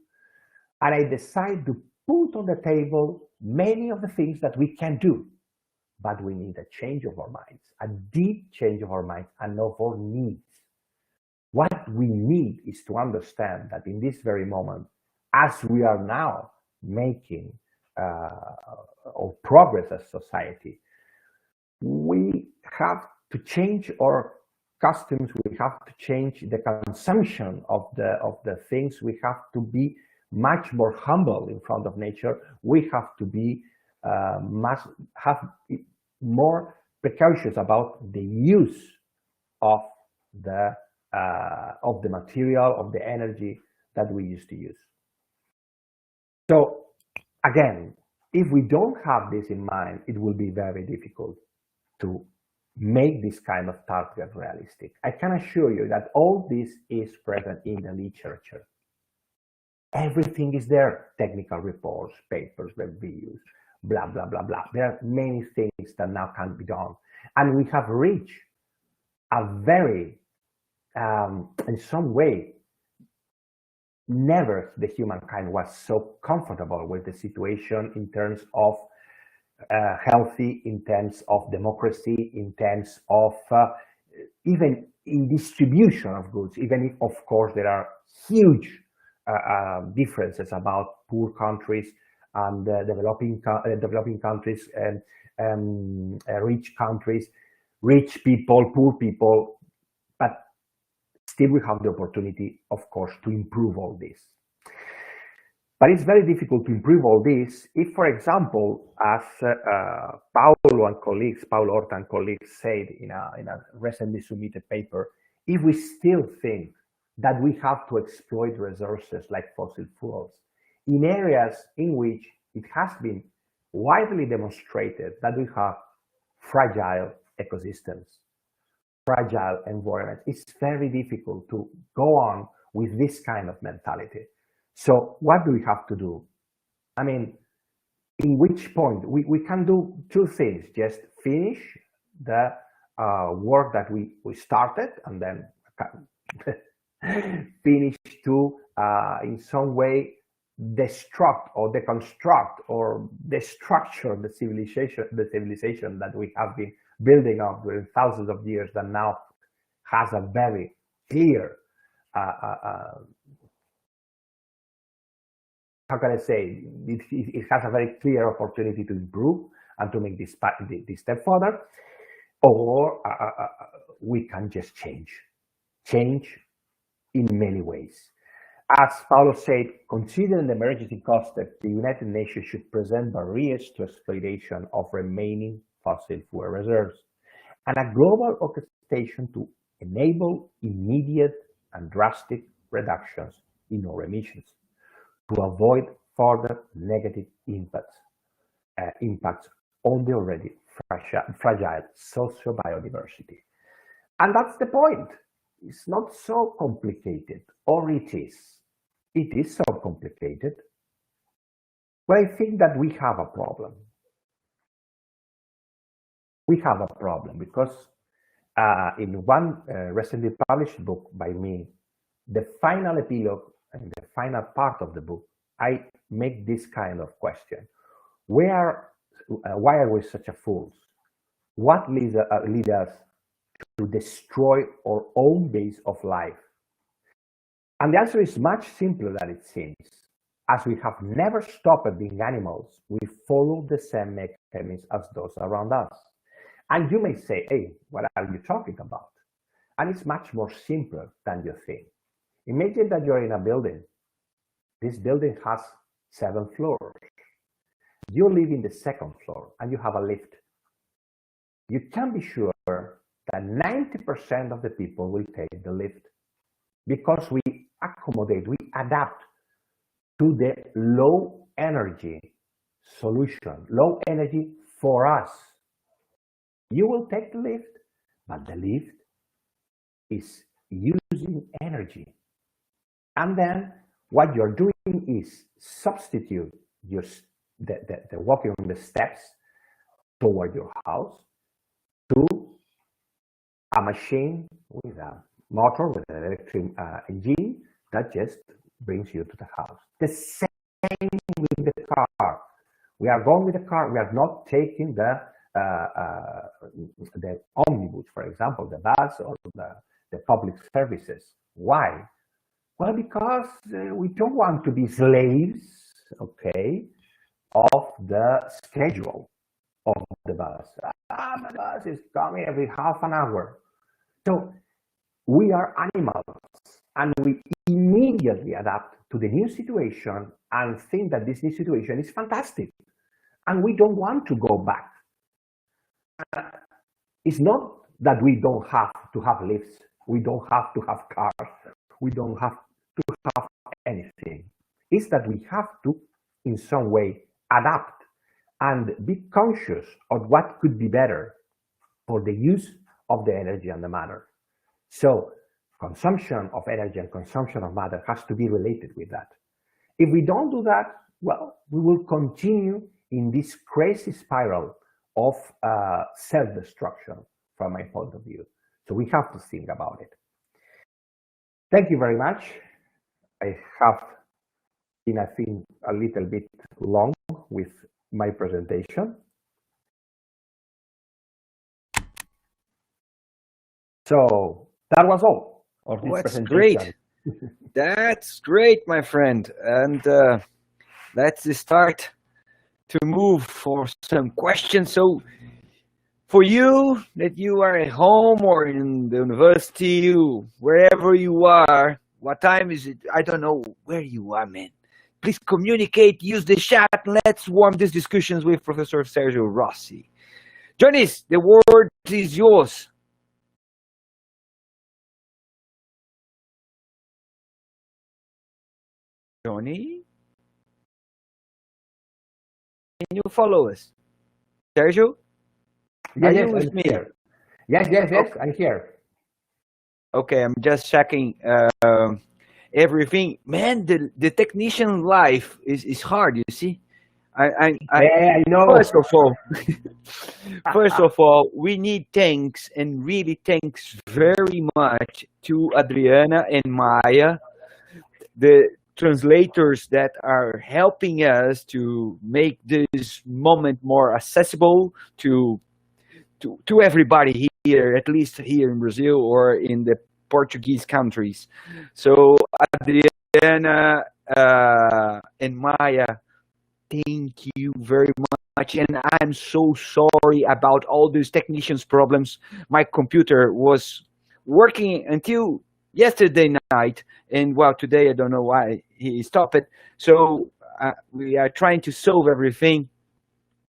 And I decided to put on the table many of the things that we can do, but we need a change of our minds, a deep change of our minds and of our needs. What we need is to understand that in this very moment, as we are now making or progress as society, we have to change our customs. We have to change the consumption of the things. We have to be much more humble in front of nature. We have to be have more precautions about the use of the material, of the energy that we used to use. So again, if we don't have this in mind, it will be very difficult to make this kind of target realistic. I can assure you that all this is present in the literature. Everything is there: technical reports, papers, reviews, blah, blah, blah, blah. There are many things that now can be done. And we have reached a very, in some way, never the humankind was so comfortable with the situation in terms of healthy, in terms of democracy, in terms of even in distribution of goods, even if, of course, there are huge differences about poor countries and developing countries and rich countries, rich people, poor people, but still we have the opportunity, of course, to improve all this. But it's very difficult to improve all this if, for example, as Paulo Horta and colleagues said in a recently submitted paper, if we still think that we have to exploit resources like fossil fuels in areas in which it has been widely demonstrated that we have fragile ecosystems, fragile environments, it's very difficult to go on with this kind of mentality. So what do we have to do? I mean, in which point? We can do 2 things: just finish the work that we started, and then finish to, in some way, destruct or deconstruct or destructure the civilization that we have been building up during thousands of years, that now has a very clear how can I say, it has a very clear opportunity to improve and to make this step further, or we can just change in many ways. As Paulo said, considering the emergency context, the United Nations should present barriers to exploitation of remaining fossil fuel reserves and a global orchestration to enable immediate and drastic reductions in our emissions, to avoid further negative impacts on the already fragile socio-biodiversity. And that's the point. It's not so complicated, or it is. It is so complicated. But I think that we have a problem. We have a problem because in one recently published book by me, the final epilogue and the final part of the book, I make this kind of question. Why are we such a fools? What leads us to destroy our own base of life? And the answer is much simpler than it seems. As we have never stopped being animals, we follow the same mechanisms as those around us. And you may say, hey, what are you talking about? And it's much more simpler than you think. Imagine that you're in a building. This building has 7 floors. You live in the 2nd floor and you have a lift. You can be sure that 90% of the people will take the lift because we accommodate, we adapt to the low energy solution, low energy for us. You will take the lift, but the lift is using energy. And then what you're doing is substitute the walking on the steps toward your house to a machine with a motor, with an electric engine that just brings you to the house. The same with the car. We are going with the car. We are not taking the omnibus, for example, the bus or the public services. Why? Well, because we don't want to be slaves, okay, of the schedule of the bus. The bus is coming every half an hour. So we are animals and we immediately adapt to the new situation and think that this new situation is fantastic. And we don't want to go back. It's not that we don't have to have lifts. We don't have to have cars. We don't have to have anything. It's that we have to, in some way, adapt and be conscious of what could be better for the use of the energy and the matter. So consumption of energy and consumption of matter has to be related with that. If we don't do that, well, we will continue in this crazy spiral of self-destruction from my point of view. So we have to think about it. Thank you very much. I have been, I think, a little bit long with my presentation. So that was all of this presentation. Great. That's great, my friend. And let's start to move for some questions. So for you, that you are at home or in the university, wherever you are, what time is it? I don't know where you are, man. Please communicate, use the chat. Let's warm these discussions with Professor Sergio Rossi. Jonis, the word is yours. Johnny? Can you follow us? Sergio? Yes, I'm here. Yes, okay. I'm here. Okay, I'm just checking everything. Man, the technician life is hard, you see. I know. First of all, we need thanks, and really thanks very much to Adriana and Maya, the translators that are helping us to make this moment more accessible to everybody here, at least here in Brazil or in the Portuguese countries. So Adriana and Maya, thank you very much. And I'm so sorry about all these technicians' problems. My computer was working until yesterday night, and well, today I don't know why he stopped it. So we are trying to solve everything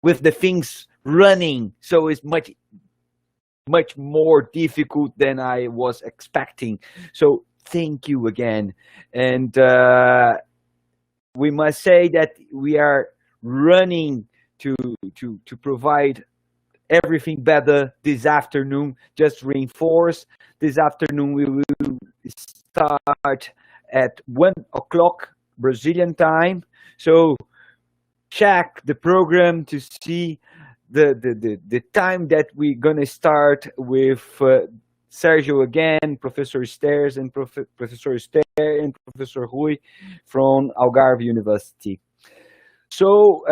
with the things running. So it's much more difficult than I was expecting. So thank you again. And we must say that we are running to provide everything better this afternoon. Just reinforce, this afternoon we will start at 1 o'clock Brazilian time. So check the program to see the time that we're gonna start with Sergio again, Professor Stairs and Professor Ster and Professor Rui from Algarve University. So,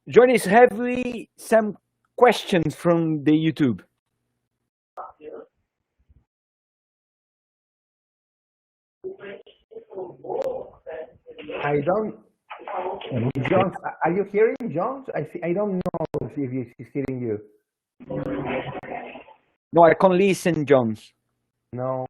Jonas, have we some questions from the YouTube? I don't. John, are you hearing John? I don't know if he's hearing you. No, I can't listen, Jones. No.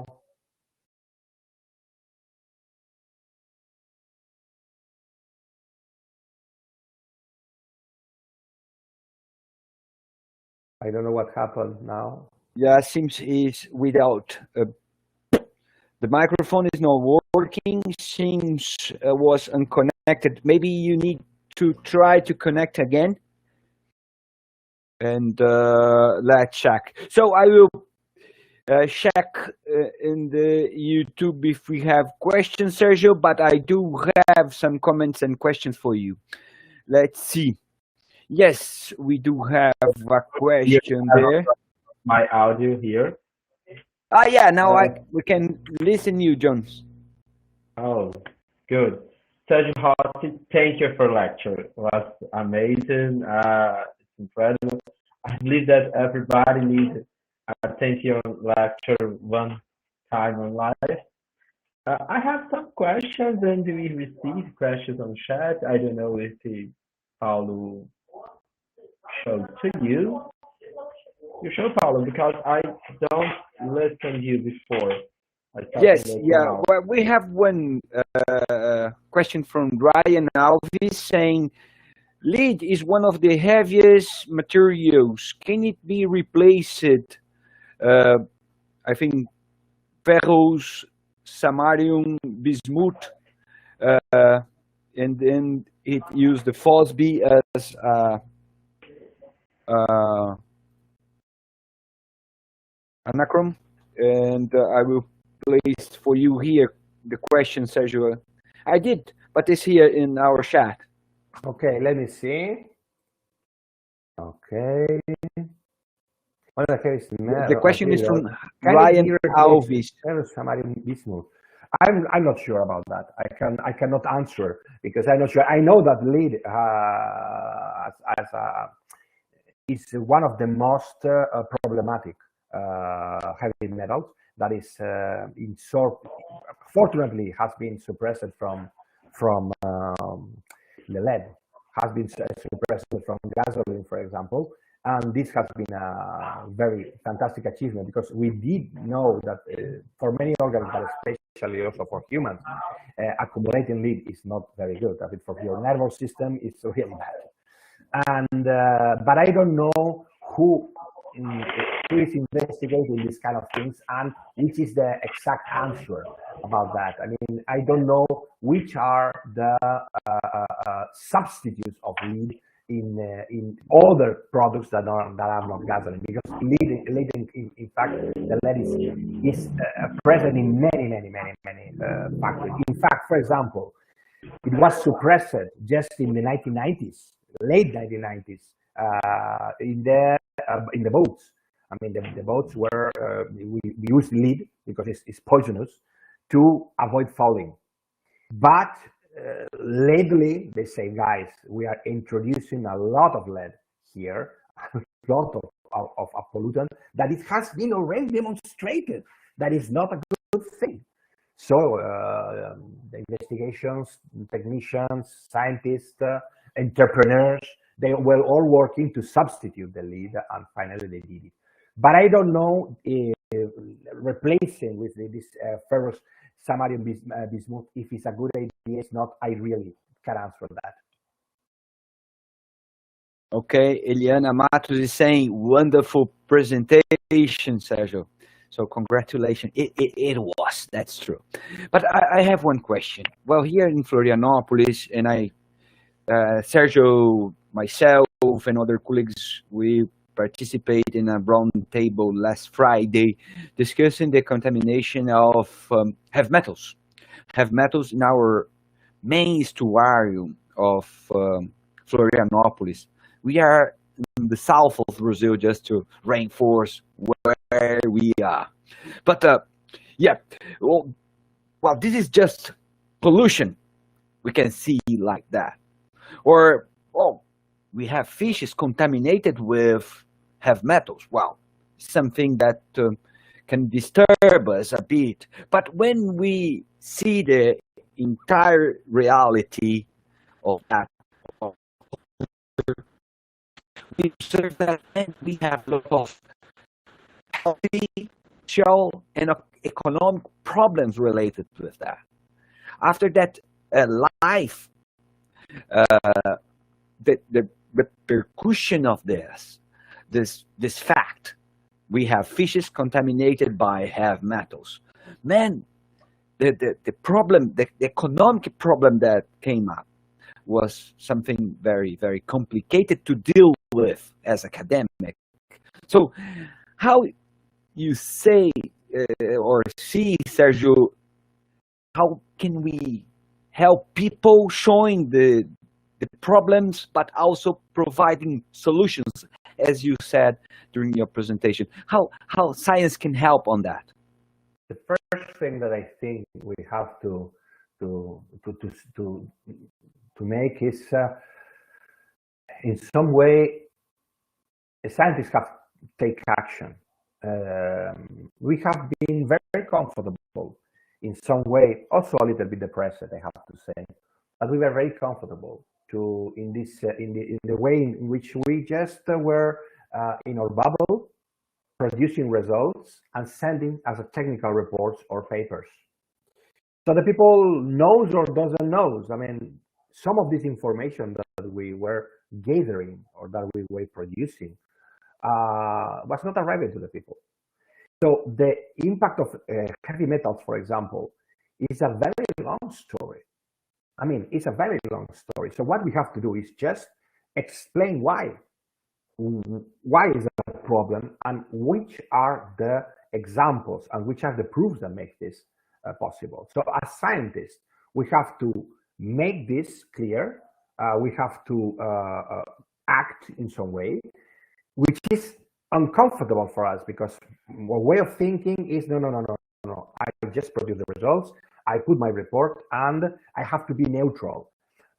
I don't know what happened now. Yeah, seems he's without. The microphone is not working. Seems was unconnected. Maybe you need to try to connect again. And let's check. So I will check in the YouTube if we have questions, Sergio, but I do have some comments and questions for you. Let's see. Yes, we do have a question there. My audio here. Yeah, now we can listen you, Jones. Oh, good. Sergio Rossi, thank you for lecture. It was amazing. It's incredible. I believe that everybody needs a thank you lecture one time in life. I have some questions, and we received questions on chat. I don't know if Paulo showed to you. You show Paulo, because I don't listen to you before. Yes, yeah. Well, we have one question from Ryan Alves saying, lead is one of the heaviest materials. Can it be replaced? I think ferrous, samarium, bismuth, and then it used the Fosby as anacron. And I will place for you here the question, Sergio. I did, but it's here in our chat. Okay, let me see. Okay. The question is from Ryan Alves. I'm not sure about that. I cannot answer because I'm not sure. I know that lead is one of the most problematic heavy metals that is fortunately has been suppressed from the lead, has been suppressed from gasoline, for example. And this has been a very fantastic achievement because we did know that for many organs, but especially also for humans, accumulating lead is not very good. I mean, for your nervous system, it's really bad. And but I don't know who is investigating these kind of things and which is the exact answer about that. I mean, I don't know which are the substitutes of lead in other products that are not gasoline, because lead in fact the lead is present in many factories. In fact, for example, it was suppressed just in the 1990s, late 1990s, in the boats. I mean, the boats were we used lead because it's poisonous to avoid falling, but lately, they say, guys, we are introducing a lot of lead here, a lot of pollutant that it has been already demonstrated that is not a good thing. So the investigations, technicians, scientists, entrepreneurs, they were all working to substitute the lead, and finally they did it. But I don't know if replacing with this ferrous samarium bismuth, if it's a good idea, it's not, I really can answer that. Okay, Eliana Matos is saying, wonderful presentation, Sergio. So congratulations. It was, that's true. But I have one question. Well, here in Florianopolis, and Sergio, myself, and other colleagues, we participate in a round table last Friday discussing the contamination of heavy metals. Heavy metals in our main estuarium of Florianopolis. We are in the south of Brazil, just to reinforce where we are. But yeah, well, this is just pollution. We can see like that. Or, well, we have fishes contaminated with heavy metals. Well, something that can disturb us a bit. But when we see the entire reality of that, we observe that we have a lot of healthy, social, and economic problems related with that. After that, life, the repercussion of this fact, we have fishes contaminated by heavy metals. Man, the problem, the economic problem that came up was something very, very complicated to deal with as academic. So how you say or see, Sergio, how can we help people showing the problems, but also providing solutions, as you said during your presentation? How science can help on that? The first thing that I think we have to make is, in some way, scientists have to take action. We have been very comfortable in some way, also a little bit depressed, I have to say, but we were very comfortable in the way in which we just were in our bubble, producing results and sending as a technical reports or papers. So the people knows or doesn't knows. I mean, some of this information that we were gathering or that we were producing was not arriving to the people. So the impact of heavy metals, for example, is a very long story. I mean, it's a very long story. So what we have to do is just explain why is that a problem, and which are the examples and which are the proofs that make this possible. So as scientists, we have to make this clear. We have to act in some way, which is uncomfortable for us, because our way of thinking is no. I just produce the results, I put my report, and I have to be neutral.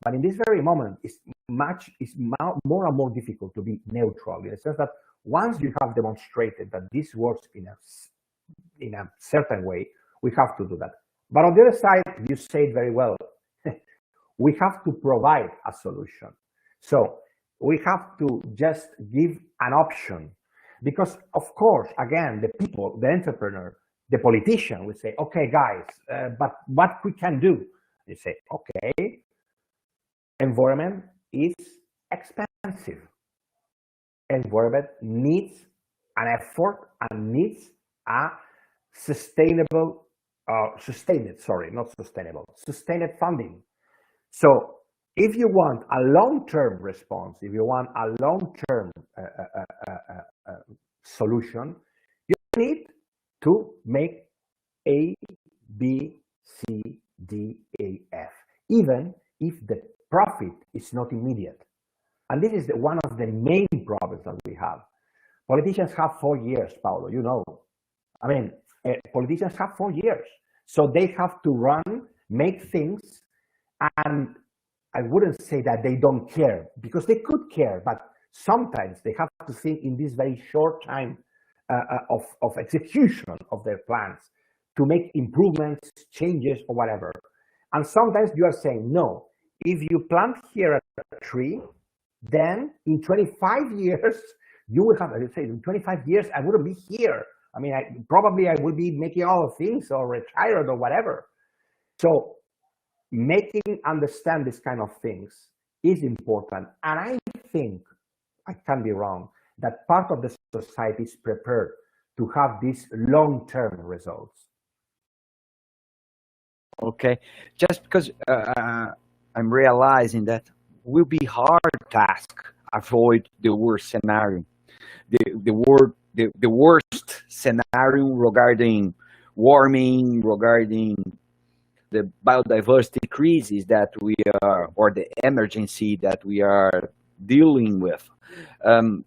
But in this very moment, it's more and more difficult to be neutral, in the sense that once you have demonstrated that this works in a certain way, we have to do that. But on the other side, you say it very well, we have to provide a solution. So we have to just give an option, because of course, again, the people, the entrepreneur, the politician will say, okay, guys, but what we can do? They say, okay, environment is expensive. Environment needs an effort and needs a sustained funding. So if you want a long-term response, if you want a long-term solution, you need to make A, B, C, D, A, F, even if the profit is not immediate. And this is one of the main problems that we have. Politicians have 4 years, Paulo, you know. I mean, politicians have 4 years. So they have to run, make things, and I wouldn't say that they don't care, because they could care, but sometimes they have to think in this very short time of execution of their plans to make improvements, changes, or whatever. And sometimes you are saying, no, if you plant here a tree, then in 25 years, you will have, let's say, in 25 years, I wouldn't be here. I mean, probably I would be making all things or retired or whatever. So making understand this kind of things is important. And I think, I can be wrong, that part of the society is prepared to have these long-term results. Okay, just because I'm realizing that will be hard task avoid the worst scenario, the worst scenario regarding warming, regarding the biodiversity crisis that we are, or the emergency that we are dealing with. I'm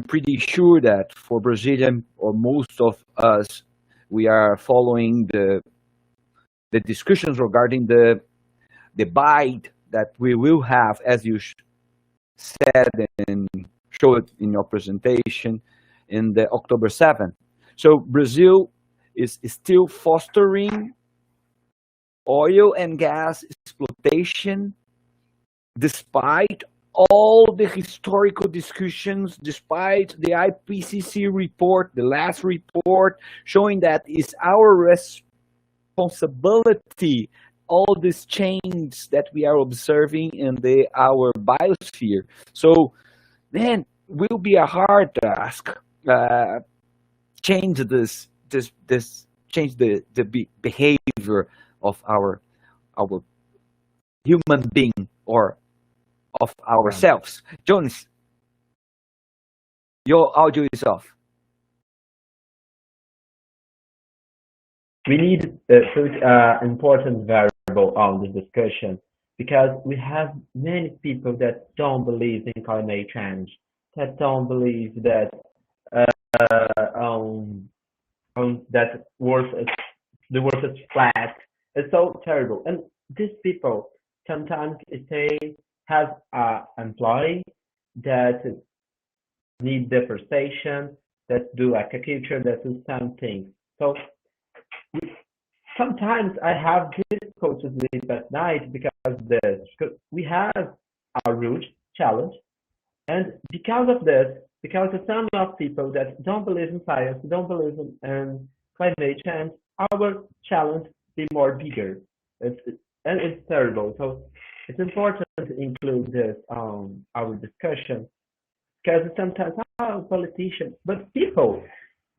pretty sure that for Brazilian, or most of us, we are following the discussions regarding the bite that we will have, as you said and showed in your presentation, in the October 7th. So Brazil is still fostering oil and gas exploitation despite all the historical discussions, despite the IPCC report, the last report, showing that it's our responsibility, all this change that we are observing in our biosphere. So then will be a hard task, change change the behavior of our human being, or of ourselves. Jones, your audio is off. We need an important variable on this discussion, because we have many people that don't believe in climate change, that don't believe that that the world is flat. It's so terrible. And these people sometimes they have an employee that need deforestation, that do agriculture, that do something. So sometimes I have difficult to sleep at night because we have a huge challenge, and because of this, because of some of people that don't believe in science, don't believe in climate change, our challenge be more bigger. It's terrible. So it's important to include this our discussion, because sometimes politicians, but people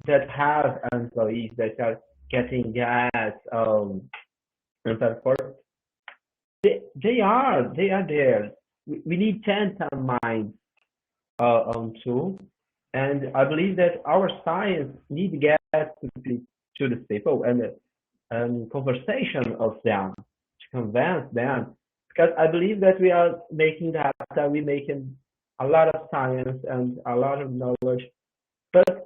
that have employees that are getting gas and so forth, they are there. We need 10 minds too, and I believe that our science needs gas to the people and conversation of them to convince them, because I believe that we are making data, we're making a lot of science and a lot of knowledge, but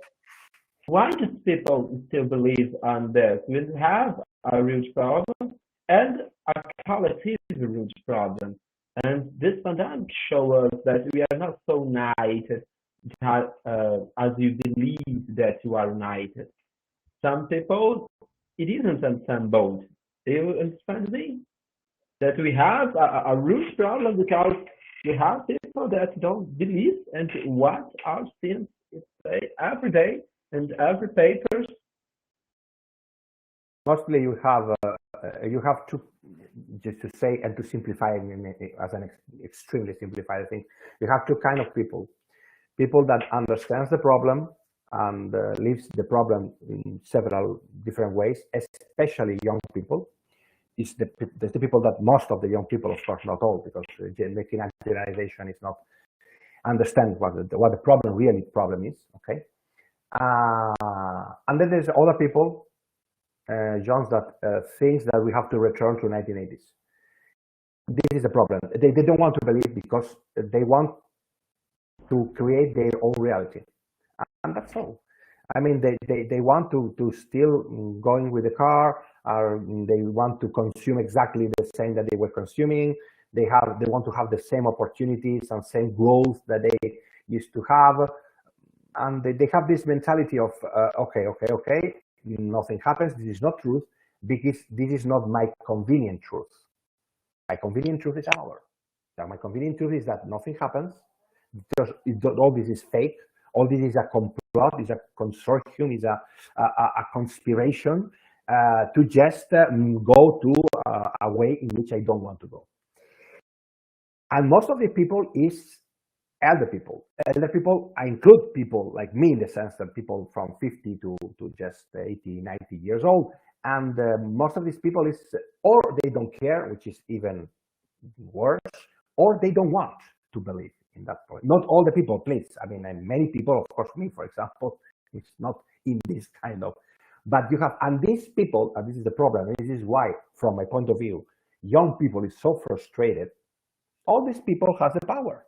why do people still believe on this? We have a huge problem, and a qualitative huge problem. And this pandemic shows us that we are not so united as you believe that you are united. Some people, it isn't on some boat. They will understand me that we have a huge problem, because we have people that don't believe in what our science say every day and every paper. Mostly you have to, just to say and to simplify as an extremely simplified thing, you have two kind of people that understands the problem and lives the problem in several different ways, especially young people. It's the people that most of the young people, of course, not all, because making a generalization is not understand what the problem is. Okay. And then there's other people, Jones, that thinks that we have to return to 1980s. This is the problem. They don't want to believe, because they want to create their own reality, and that's all. I mean, they want to still going with the car, or they want to consume exactly the same that they were consuming. They want to have the same opportunities and same growth that they used to have. And they have this mentality of, okay, nothing happens. This is not truth, because this is not my convenient truth. My convenient truth is ours. Now, my convenient truth is that nothing happens. All this is fake. All this is a complot, is a consortium, is a conspiration to just go to a way in which I don't want to go. And most of the people is elder people. Elder people, I include people like me in the sense that people from 50 to just 80, 90 years old. And most of these people is, or they don't care, which is even worse, or they don't want to believe in that point. Not all the people, please. I mean, and many people, of course, me, for example, it's not in this kind of, but you have, and these people, and this is the problem, this is why, from my point of view, young people is so frustrated. All these people has the power.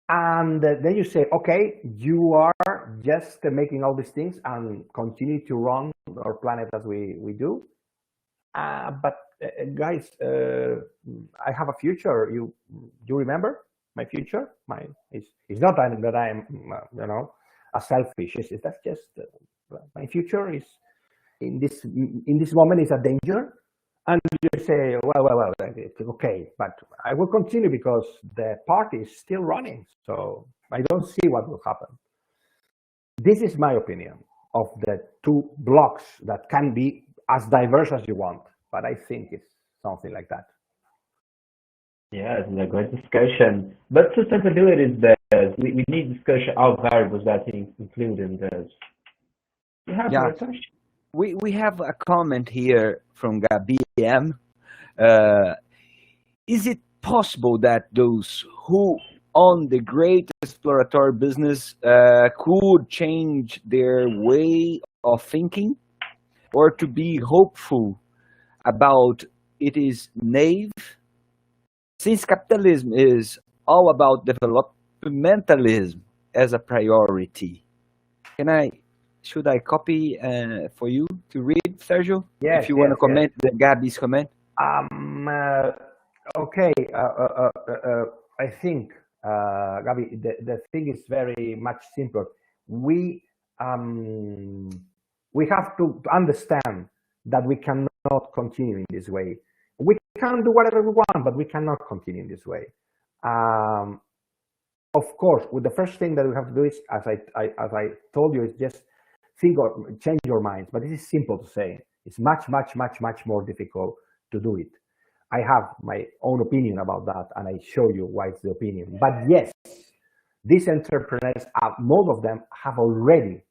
And then you say, okay, you are just making all these things and continue to run our planet as we do. But guys, I have a future. You remember my future? It's not that I am, a selfish. That's just my future is in this moment is a danger. And you say, well, okay, but I will continue because the party is still running. So I don't see what will happen. This is my opinion of the two blocks that can be as diverse as you want, but I think it's something like that. Yeah, it's a great discussion. But sustainability is that we need discussion all variables that include in this. You have a question? We have a comment here from Gabi M. Is it possible that those who own the great exploratory business could change their way of thinking, or to be hopeful about it is naive? Since capitalism is all about developmentalism as a priority. Should I copy for you to read, Sergio? Yes, if you want to comment Gabi's comment. Okay. I think, Gabi, the thing is very much simpler. We have to understand that we cannot continue in this way. We can do whatever we want, but we cannot continue in this way. Of course, the first thing that we have to do is, as I told you, is just think or change your minds. But this is simple to say. It's much more difficult to do it. I have my own opinion about that, and I show you why it's the opinion. But yes, these entrepreneurs, most of them have already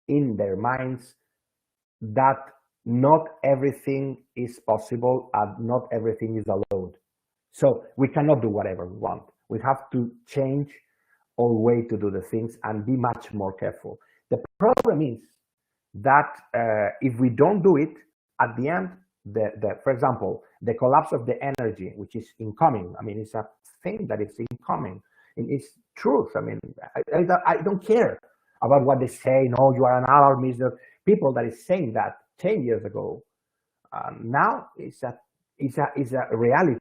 in their minds that not everything is possible and not everything is allowed. So we cannot do whatever we want. We have to change our way to do the things and be much more careful. The problem is that if we don't do it, at the end, for example, the collapse of the energy, which is incoming. I mean, it's a thing that is incoming. It's truth. I mean, I don't care about what they say. No, you are an alarmist. The people that is saying that 10 years ago, now it's a reality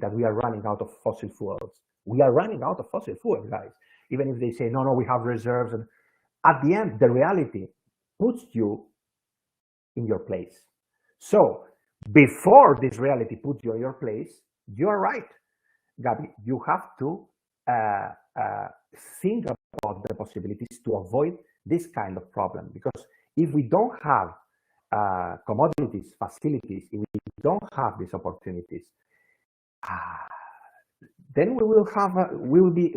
that we are running out of fossil fuels. We are running out of fossil fuels, guys. Even if they say, no, we have reserves. And at the end, the reality puts you in your place. So before this reality puts you in your place, you're right, Gabi. You have to think about the possibilities to avoid this kind of problem. Because if we don't have commodities, facilities, if we don't have these opportunities, then we will be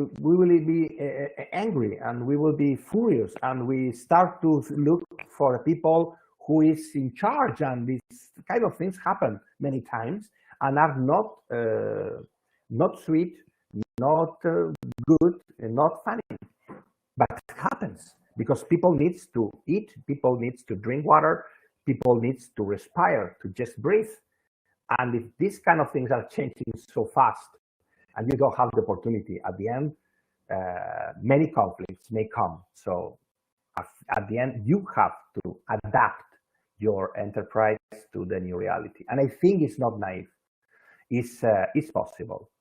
angry, and we will be furious, and we start to look for people who is in charge, and these kind of things happen many times and are not sweet, not good, and not funny. But it happens because people needs to eat, people needs to drink water, people needs to respire, to just breathe. And if these kind of things are changing so fast, and you don't have the opportunity, at the end, many conflicts may come. So at the end, you have to adapt your enterprise to the new reality. And I think it's not naive. It's possible.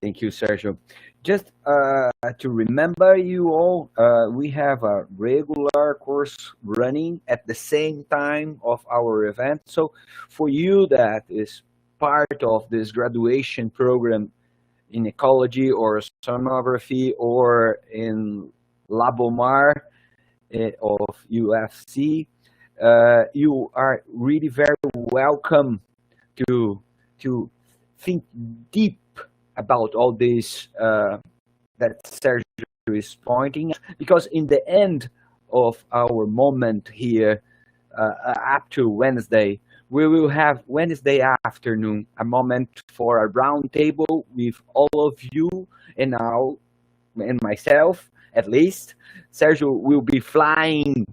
Thank you, Sergio. Just to remember you all, we have a regular course running at the same time of our event. So for you that is part of this graduation program in ecology or oceanography or in Labomar of UFC, you are really very welcome to think deep about all this that Sergio is pointing, because in the end of our moment here, up to Wednesday, we will have Wednesday afternoon a moment for a round table with all of you and myself, at least. Sergio will be flying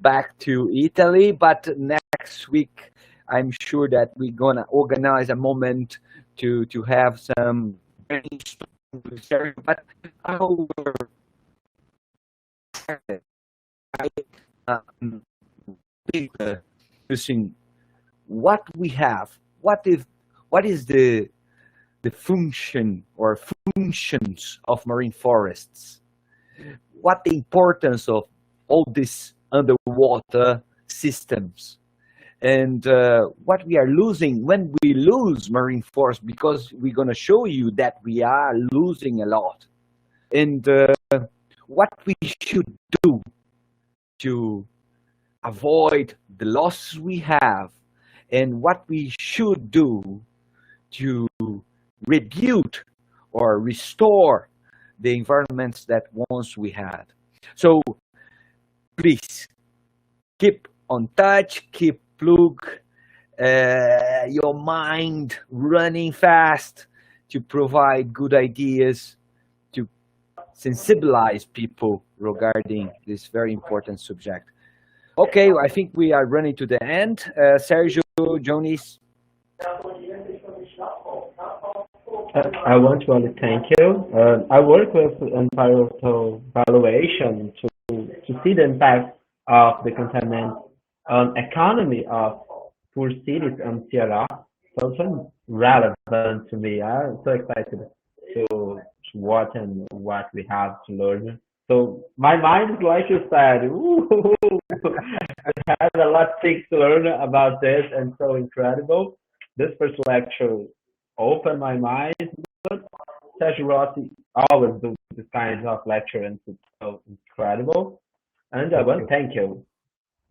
back to Italy, but next week I'm sure that we're gonna organize a moment to have some brainstorming with Sergio. But our using what we have, what is the function or functions of marine forests, what the importance of all these underwater systems, and what we are losing when we lose marine forests, because we're going to show you that we are losing a lot, and what we should do to avoid the losses we have, and what we should do to rebuild or restore the environments that once we had. So please keep on touch, keep your mind running fast to provide good ideas, to sensibilize people regarding this very important subject. Okay, I think we are running to the end. Sergio, Jonis. I want to only thank you. I work with environmental valuation to see the impact of the contaminant on economy of poor cities and Ceará. So it's relevant to me. I'm so excited to watch and what we have to learn. So my mind is, like you said, I have a lot of things to learn about this, and so incredible. This first lecture opened my mind, but Sergio Rossi always do this kind of lecture, and it's so incredible. And I want to thank you.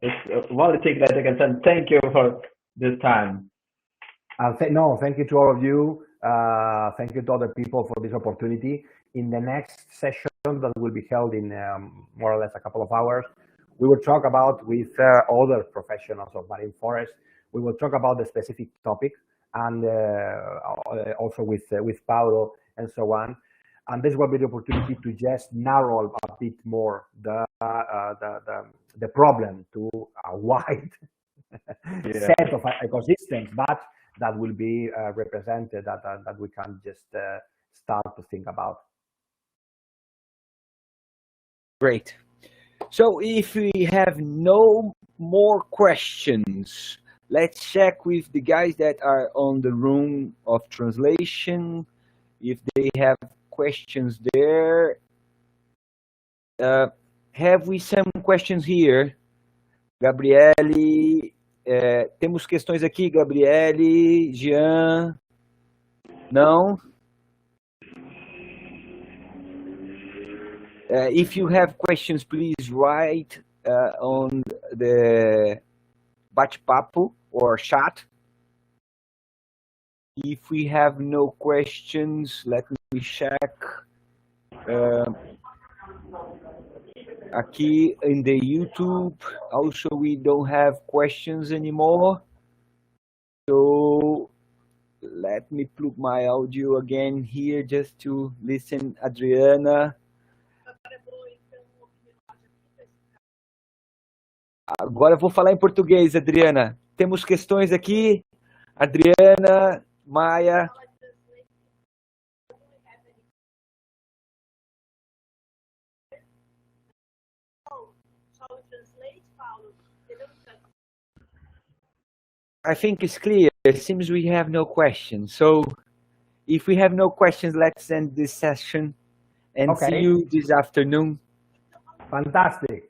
It's one thing that I can say. Thank you for this time. Thank you to all of you. Thank you to other people for this opportunity. In the next session that will be held in more or less a couple of hours, we will talk about with other professionals of marine forest. We will talk about the specific topic, and also with Paulo and so on. And this will be the opportunity to just narrow a bit more the problem to a wide set of ecosystems, but that will be represented, that we can just start to think about. Great. So if we have no more questions, let's check with the guys that are on the room of translation, if they have questions there. Have we some questions here? Gabriele, temos questões aqui, Gabriele, Jean? Não? If you have questions, please write on the bate-papo or chat. If we have no questions, let me check. Aqui in the YouTube, also we don't have questions anymore. So let me plug my audio again here just to listen, Adriana. Agora eu vou falar em português, Adriana. Temos questões aqui. Adriana, Maia. I think it's clear. It seems we have no questions. So if we have no questions, let's end this session and see you this afternoon. Fantastic.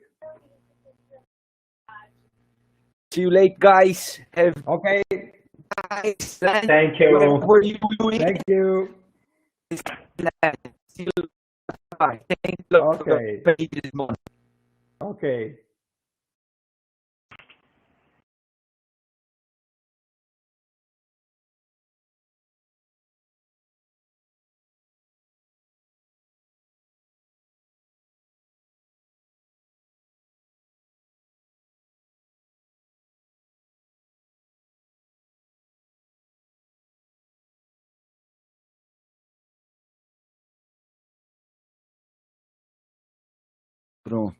See you late, guys. Have okay. Nice. Thank you. What were you doing? Thank you. See you. Bye. Thank you for this morning. Okay. Pronto.